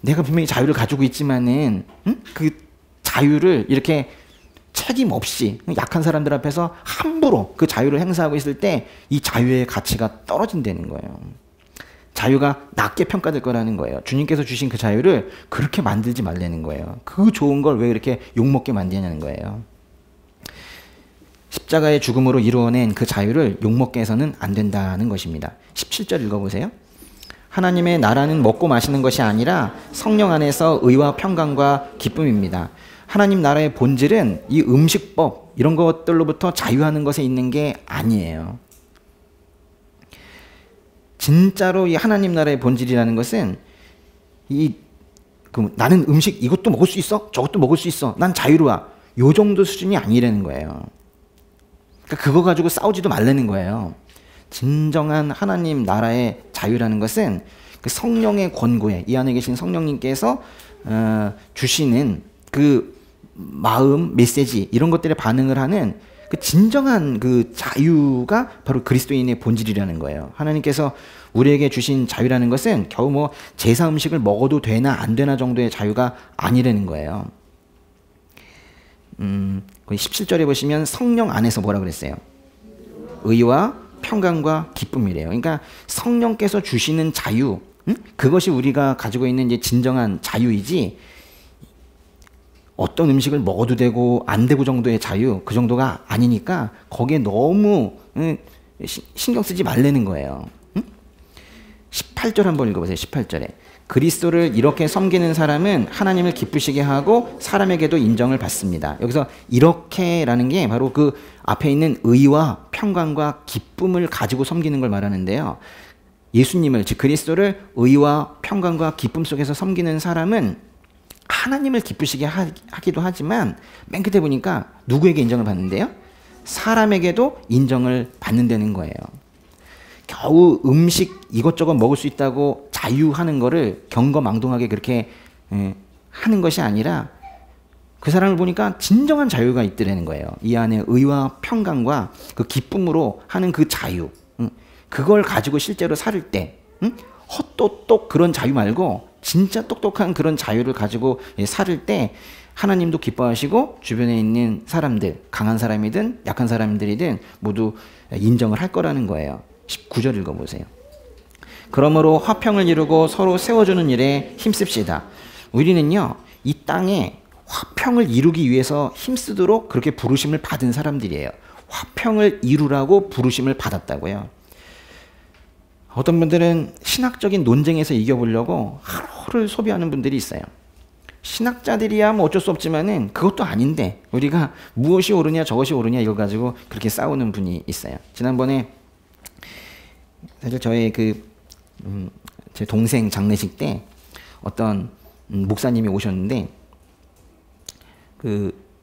내가 분명히 자유를 가지고 있지만은 그 자유를 이렇게 책임 없이 약한 사람들 앞에서 함부로 그 자유를 행사하고 있을 때 이 자유의 가치가 떨어진다는 거예요. 자유가 낮게 평가될 거라는 거예요. 주님께서 주신 그 자유를 그렇게 만들지 말라는 거예요. 그 좋은 걸 왜 이렇게 욕먹게 만드냐는 거예요. 십자가의 죽음으로 이루어낸 그 자유를 욕먹게 해서는 안 된다는 것입니다. 17절 읽어보세요. 하나님의 나라는 먹고 마시는 것이 아니라 성령 안에서 의와 평강과 기쁨입니다. 하나님 나라의 본질은 이 음식법 이런 것들로부터 자유하는 것에 있는 게 아니에요. 진짜로 이 하나님 나라의 본질이라는 것은 나는 음식 이것도 먹을 수 있어? 저것도 먹을 수 있어. 난 자유로워. 요 정도 수준이 아니라는 거예요. 그러니까 그거 가지고 싸우지도 말라는 거예요. 진정한 하나님 나라의 자유라는 것은 그 성령의 권고에, 이 안에 계신 성령님께서 주시는 그 마음, 메시지 이런 것들에 반응을 하는 그 진정한 그 자유가 바로 그리스도인의 본질이라는 거예요. 하나님께서 우리에게 주신 자유라는 것은 겨우 뭐 제사 음식을 먹어도 되나 안 되나 정도의 자유가 아니라는 거예요. 17절에 보시면 성령 안에서 뭐라 그랬어요? 의와 평강과 기쁨이래요. 그러니까 성령께서 주시는 자유, 그것이 우리가 가지고 있는 이제 진정한 자유이지, 어떤 음식을 먹어도 되고 안 되고 정도의 자유, 그 정도가 아니니까 거기에 너무 신경 쓰지 말라는 거예요. 18절 한번 읽어보세요. 18절에 그리스도를 이렇게 섬기는 사람은 하나님을 기쁘시게 하고 사람에게도 인정을 받습니다. 여기서 이렇게라는 게 바로 그 앞에 있는 의와 평강과 기쁨을 가지고 섬기는 걸 말하는데요. 예수님을, 즉 그리스도를 의와 평강과 기쁨 속에서 섬기는 사람은 하나님을 기쁘시게 하기도 하지만 맨 끝에 보니까 누구에게 인정을 받는데요? 사람에게도 인정을 받는다는 거예요. 겨우 음식 이것저것 먹을 수 있다고 자유하는 거를 경거망동하게 그렇게 하는 것이 아니라 그 사람을 보니까 진정한 자유가 있더라는 거예요. 이 안에 의와 평강과 그 기쁨으로 하는 그 자유, 그걸 가지고 실제로 살 때 헛똑똑 그런 자유 말고 진짜 똑똑한 그런 자유를 가지고 살 때 하나님도 기뻐하시고 주변에 있는 사람들, 강한 사람이든 약한 사람들이든 모두 인정을 할 거라는 거예요. 19절 읽어보세요. 그러므로 화평을 이루고 서로 세워주는 일에 힘씁시다. 우리는요, 이 땅에 화평을 이루기 위해서 힘쓰도록 그렇게 부르심을 받은 사람들이에요. 화평을 이루라고 부르심을 받았다고요. 어떤 분들은 신학적인 논쟁에서 이겨보려고 하루를 소비하는 분들이 있어요. 신학자들이야 뭐 어쩔 수 없지만은 그것도 아닌데 우리가 무엇이 옳으냐 저것이 옳으냐 이걸 가지고 그렇게 싸우는 분이 있어요. 지난번에 사실 저의 제 동생 장례식 때 어떤 목사님이 오셨는데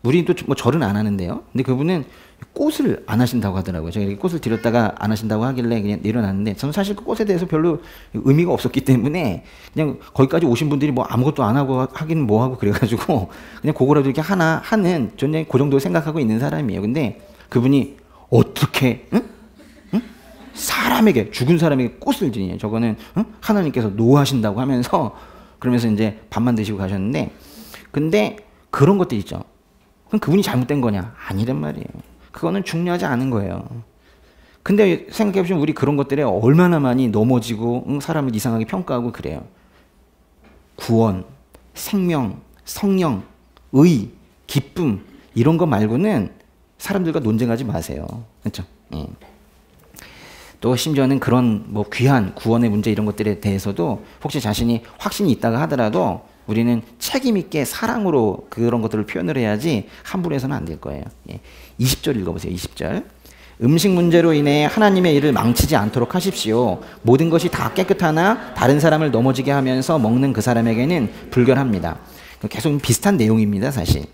우리도 뭐 절은 안 하는데요. 근데 그분은 꽃을 안 하신다고 하더라고요. 제가 이렇게 꽃을 드렸다가 안 하신다고 하길래 그냥 내려놨는데 저는 사실 그 꽃에 대해서 별로 의미가 없었기 때문에 그냥 거기까지 오신 분들이 뭐 아무것도 안 하고 하긴 뭐 하고 그래가지고 그냥 그거라도 이렇게 하나 하는 저는 그 정도 생각하고 있는 사람이에요. 근데 그분이 어떻게 사람에게 죽은 사람에게 꽃을 드리냐 저거는 하나님께서 노하신다고 하면서 그러면서 이제 밥만 드시고 가셨는데 근데 그런 것들 있죠. 그럼 그분이 잘못된 거냐? 아니란 말이에요. 그거는 중요하지 않은 거예요. 근데 생각해보시면 우리 그런 것들에 얼마나 많이 넘어지고 사람을 이상하게 평가하고 그래요. 구원, 생명, 성령, 의, 기쁨 이런 거 말고는 사람들과 논쟁하지 마세요. 그렇죠? 예. 또 심지어는 그런 뭐 귀한 구원의 문제 이런 것들에 대해서도 혹시 자신이 확신이 있다가 하더라도 우리는 책임 있게 사랑으로 그런 것들을 표현을 해야지 함부로 해서는 안 될 거예요. 20절 읽어보세요. 20절. 음식 문제로 인해 하나님의 일을 망치지 않도록 하십시오. 모든 것이 다 깨끗하나 다른 사람을 넘어지게 하면서 먹는 그 사람에게는 불결합니다. 계속 비슷한 내용입니다. 사실.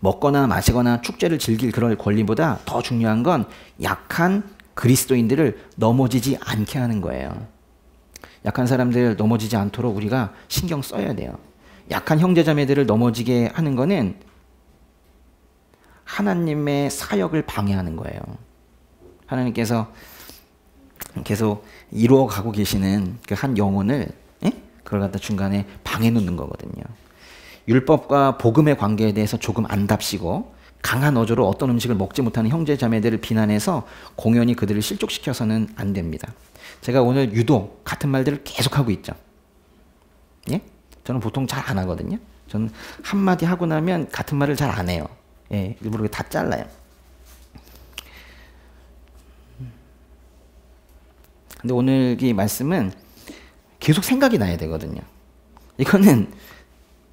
먹거나 마시거나 축제를 즐길 그럴 권리보다 더 중요한 건 약한 그리스도인들을 넘어지지 않게 하는 거예요. 약한 사람들 넘어지지 않도록 우리가 신경 써야 돼요. 약한 형제자매들을 넘어지게 하는 거는 하나님의 사역을 방해하는 거예요. 하나님께서 계속 이루어가고 계시는 그 한 영혼을 그걸 갖다 중간에 방해 놓는 거거든요. 율법과 복음의 관계에 대해서 조금 안답시고 강한 어조로 어떤 음식을 먹지 못하는 형제자매들을 비난해서 공연히 그들을 실족시켜서는 안 됩니다. 제가 오늘 유독 같은 말들을 계속하고 있죠. 예? 저는 보통 잘 안 하거든요. 저는 한마디 하고 나면 같은 말을 잘 안 해요. 예, 일부러 다 잘라요. 근데 오늘 이 말씀은 계속 생각이 나야 되거든요. 이거는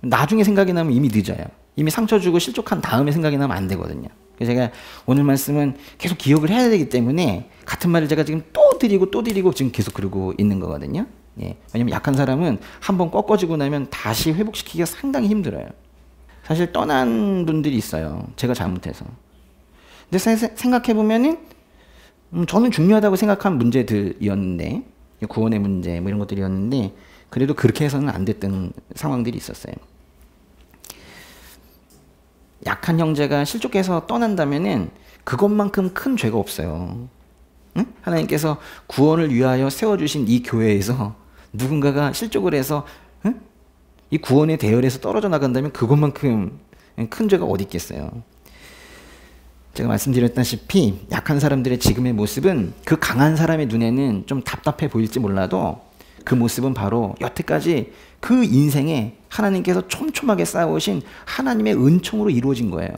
나중에 생각이 나면 이미 늦어요. 이미 상처 주고 실족한 다음에 생각이 나면 안 되거든요. 그래서 제가 오늘 말씀은 계속 기억을 해야 되기 때문에 같은 말을 제가 지금 또 드리고 지금 계속 그러고 있는 거거든요. 예. 왜냐면 약한 사람은 한번 꺾어지고 나면 다시 회복시키기가 상당히 힘들어요. 사실 떠난 분들이 있어요. 제가 잘못해서. 근데 생각해보면은 저는 중요하다고 생각한 문제들이었는데 구원의 문제 뭐 이런 것들이었는데 그래도 그렇게 해서는 안 됐던 상황들이 있었어요. 약한 형제가 실족해서 떠난다면은 그것만큼 큰 죄가 없어요. 응? 하나님께서 구원을 위하여 세워주신 이 교회에서 누군가가 실족을 해서 이 구원의 대열에서 떨어져 나간다면 그것만큼 큰 죄가 어디 있겠어요. 제가 말씀드렸다시피 약한 사람들의 지금의 모습은 그 강한 사람의 눈에는 좀 답답해 보일지 몰라도 그 모습은 바로 여태까지 그 인생에 하나님께서 촘촘하게 쌓아오신 하나님의 은총으로 이루어진 거예요.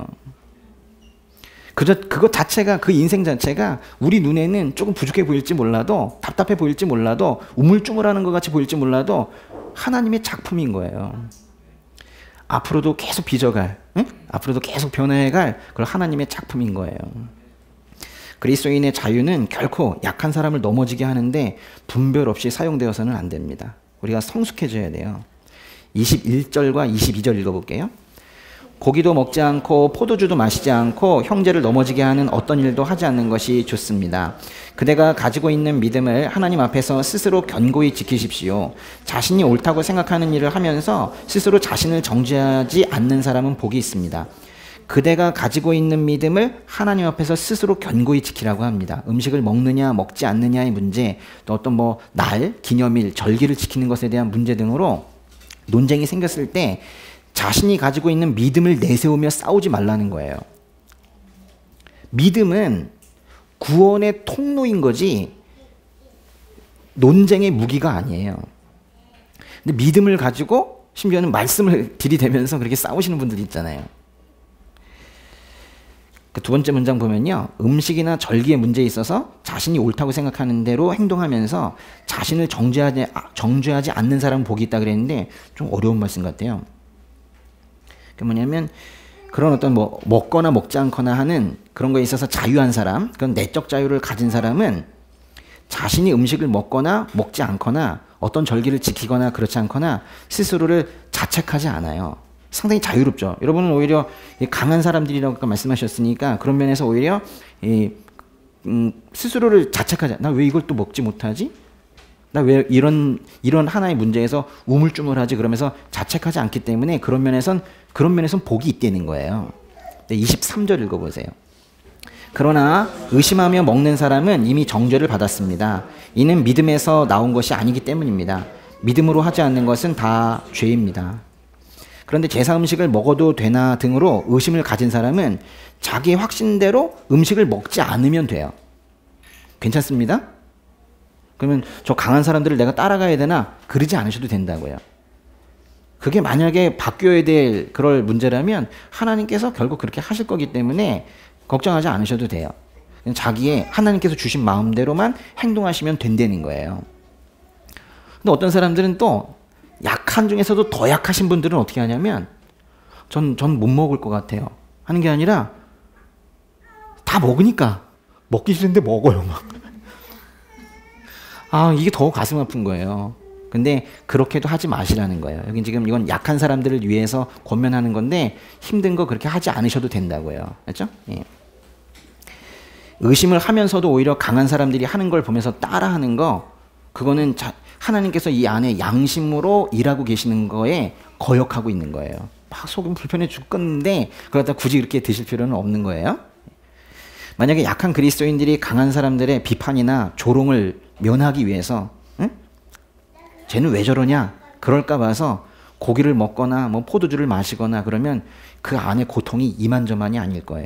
그것 자체가, 그 인생 자체가 우리 눈에는 조금 부족해 보일지 몰라도, 답답해 보일지 몰라도, 우물쭈물하는 것 같이 보일지 몰라도 하나님의 작품인 거예요. 앞으로도 계속 빚어갈, 앞으로도 계속 변해갈 그런 하나님의 작품인 거예요. 그리스도인의 자유는 결코 약한 사람을 넘어지게 하는데 분별 없이 사용되어서는 안 됩니다. 우리가 성숙해져야 돼요. 21절과 22절 읽어볼게요. 고기도 먹지 않고 포도주도 마시지 않고 형제를 넘어지게 하는 어떤 일도 하지 않는 것이 좋습니다. 그대가 가지고 있는 믿음을 하나님 앞에서 스스로 견고히 지키십시오. 자신이 옳다고 생각하는 일을 하면서 스스로 자신을 정죄하지 않는 사람은 복이 있습니다. 그대가 가지고 있는 믿음을 하나님 앞에서 스스로 견고히 지키라고 합니다. 음식을 먹느냐 먹지 않느냐의 문제, 또 어떤 날, 기념일, 절기를 지키는 것에 대한 문제 등으로 논쟁이 생겼을 때 자신이 가지고 있는 믿음을 내세우며 싸우지 말라는 거예요. 믿음은 구원의 통로인 거지 논쟁의 무기가 아니에요. 근데 믿음을 가지고 심지어는 말씀을 들이대면서 그렇게 싸우시는 분들이 있잖아요. 그 두 번째 문장 보면요. 음식이나 절기의 문제에 있어서 자신이 옳다고 생각하는 대로 행동하면서 자신을 정죄하지 않는 사람은 복이 있다 그랬는데 좀 어려운 말씀 같아요. 그 뭐냐면 그런 어떤 먹거나 먹지 않거나 하는 그런 거에 있어서 자유한 사람, 그런 내적 자유를 가진 사람은 자신이 음식을 먹거나 먹지 않거나 어떤 절기를 지키거나 그렇지 않거나 스스로를 자책하지 않아요. 상당히 자유롭죠. 여러분은 오히려 강한 사람들이라고 아까 말씀하셨으니까 그런 면에서 오히려 스스로를 자책하지, 나 왜 이걸 또 먹지 못하지? 나 왜 이런 하나의 문제에서 우물쭈물하지? 그러면서 자책하지 않기 때문에 그런 면에선 복이 있다는 거예요. 23절 읽어보세요. 그러나 의심하며 먹는 사람은 이미 정죄를 받았습니다. 이는 믿음에서 나온 것이 아니기 때문입니다. 믿음으로 하지 않는 것은 다 죄입니다. 그런데 제사 음식을 먹어도 되나 등으로 의심을 가진 사람은 자기의 확신대로 음식을 먹지 않으면 돼요. 괜찮습니다? 그러면 저 강한 사람들을 내가 따라가야 되나? 그러지 않으셔도 된다고요. 그게 만약에 바뀌어야 될 그럴 문제라면 하나님께서 결국 그렇게 하실 거기 때문에 걱정하지 않으셔도 돼요. 자기의 하나님께서 주신 마음대로만 행동하시면 된다는 거예요. 근데 어떤 사람들은 또 약한 중에서도 더 약하신 분들은 어떻게 하냐면 전 못 먹을 것 같아요 하는 게 아니라 다 먹으니까 먹기 싫은데 먹어요 막. 이게 더 가슴 아픈 거예요. 근데 그렇게도 하지 마시라는 거예요. 여기 지금 이건 약한 사람들을 위해서 권면하는 건데 힘든 거 그렇게 하지 않으셔도 된다고요. 그렇죠? 예. 의심을 하면서도 오히려 강한 사람들이 하는 걸 보면서 따라하는 거, 그거는 하나님께서 이 안에 양심으로 일하고 계시는 거에 거역하고 있는 거예요. 막 속은 불편해 죽겠는데 그러다 굳이 이렇게 드실 필요는 없는 거예요. 만약에 약한 그리스도인들이 강한 사람들의 비판이나 조롱을 면하기 위해서 쟤는 왜 저러냐 그럴까 봐서 고기를 먹거나 포도주를 마시거나 그러면 그 안에 고통이 이만저만이 아닐 거예요.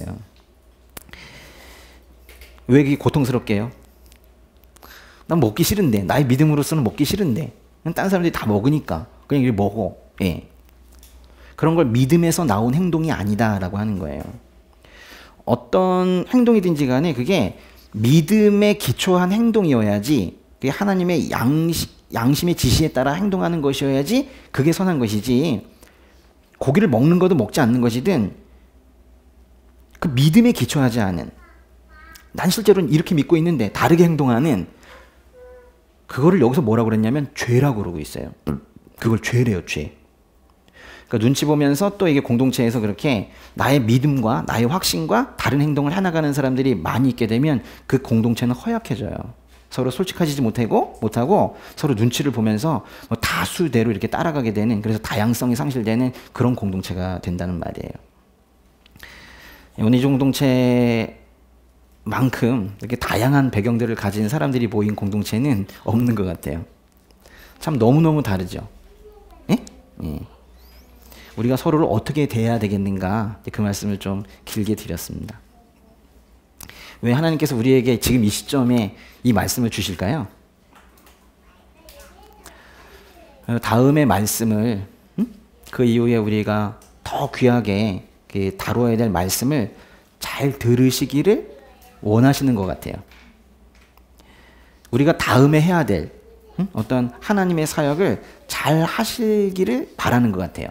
왜 이게 고통스럽게요? 난 먹기 싫은데, 나의 믿음으로서는 먹기 싫은데 다른 사람들이 다 먹으니까 그냥 이렇게 먹어. 예. 그런 걸 믿음에서 나온 행동이 아니다라고 하는 거예요. 어떤 행동이든지 간에 그게 믿음에 기초한 행동이어야지, 그게 하나님의 양심의 지시에 따라 행동하는 것이어야지 그게 선한 것이지, 고기를 먹는 것도 먹지 않는 것이든 그 믿음에 기초하지 않은, 난 실제로는 이렇게 믿고 있는데 다르게 행동하는, 그거를 여기서 뭐라고 그랬냐면 죄라고 그러고 있어요. 그걸 죄래요, 죄. 그러니까 눈치 보면서 또 이게 공동체에서 그렇게 나의 믿음과 나의 확신과 다른 행동을 해나가는 사람들이 많이 있게 되면 그 공동체는 허약해져요. 서로 솔직하지 못하고 서로 눈치를 보면서 다수대로 이렇게 따라가게 되는, 그래서 다양성이 상실되는 그런 공동체가 된다는 말이에요. 오늘 이 공동체만큼 이렇게 다양한 배경들을 가진 사람들이 모인 공동체는 없는 것 같아요. 참 너무너무 다르죠. 예? 예. 우리가 서로를 어떻게 대해야 되겠는가, 그 말씀을 좀 길게 드렸습니다. 왜 하나님께서 우리에게 지금 이 시점에 이 말씀을 주실까요? 다음의 말씀을 그 이후에 우리가 더 귀하게 다루어야 될 말씀을 잘 들으시기를 원하시는 것 같아요. 우리가 다음에 해야 될 어떤 하나님의 사역을 잘 하시기를 바라는 것 같아요.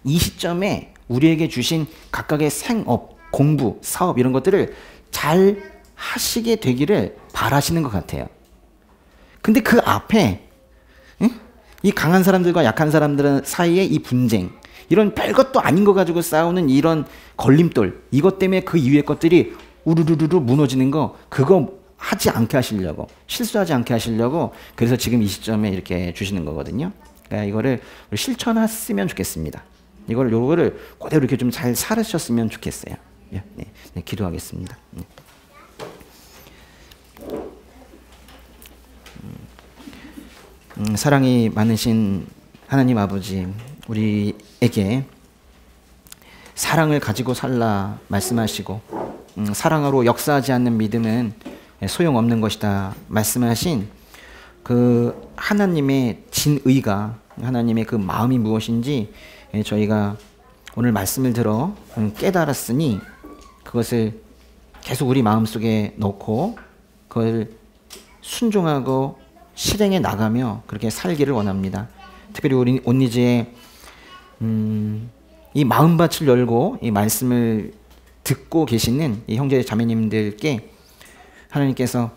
이 시점에 우리에게 주신 각각의 생업, 공부, 사업 이런 것들을 잘 하시게 되기를 바라시는 것 같아요. 근데 그 앞에 이 강한 사람들과 약한 사람들 사이에 이 분쟁, 이런 별것도 아닌 거 가지고 싸우는 이런 걸림돌, 이것 때문에 그 이후의 것들이 우르르르 무너지는 거, 그거 하지 않게 하시려고, 실수하지 않게 하시려고, 그래서 지금 이 시점에 이렇게 주시는 거거든요. 그러니까 이거를 실천했으면 좋겠습니다. 요거를 그대로 이렇게 좀 잘 살으셨으면 좋겠어요. 네, 기도하겠습니다. 사랑이 많으신 하나님 아버지, 우리에게 사랑을 가지고 살라 말씀하시고, 사랑으로 역사하지 않는 믿음은 소용없는 것이다 말씀하신 그 하나님의 진의가, 하나님의 그 마음이 무엇인지 저희가 오늘 말씀을 들어 깨달았으니 그것을 계속 우리 마음속에 넣고 그걸 순종하고 실행해 나가며 그렇게 살기를 원합니다. 특별히 우리 온리즈의 이 마음밭을 열고 이 말씀을 듣고 계시는 이 형제 자매님들께 하나님께서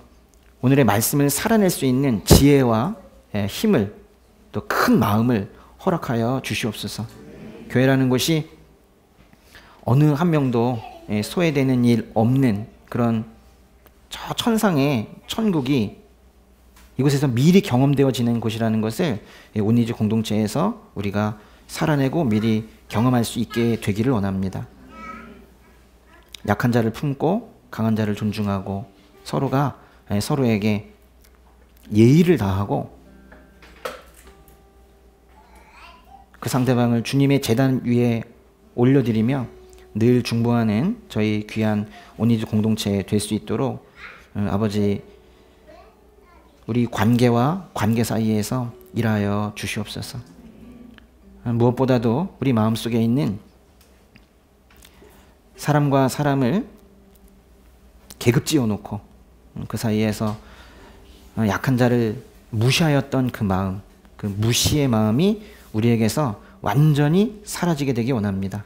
오늘의 말씀을 살아낼 수 있는 지혜와 힘을, 또 큰 마음을 허락하여 주시옵소서. 교회라는 곳이 어느 한 명도 소외되는 일 없는 그런 저 천상의 천국이 이곳에서 미리 경험되어지는 곳이라는 것을 온리즈 공동체에서 우리가 살아내고 미리 경험할 수 있게 되기를 원합니다. 약한 자를 품고 강한 자를 존중하고 서로가 서로에게 예의를 다하고 그 상대방을 주님의 제단 위에 올려드리며 늘 중보하는 저희 귀한 온리즈 공동체 될 수 있도록 아버지, 우리 관계와 관계 사이에서 일하여 주시옵소서. 무엇보다도 우리 마음속에 있는 사람과 사람을 계급지어 놓고 그 사이에서 약한 자를 무시하였던 그 마음, 그 무시의 마음이 우리에게서 완전히 사라지게 되기 원합니다.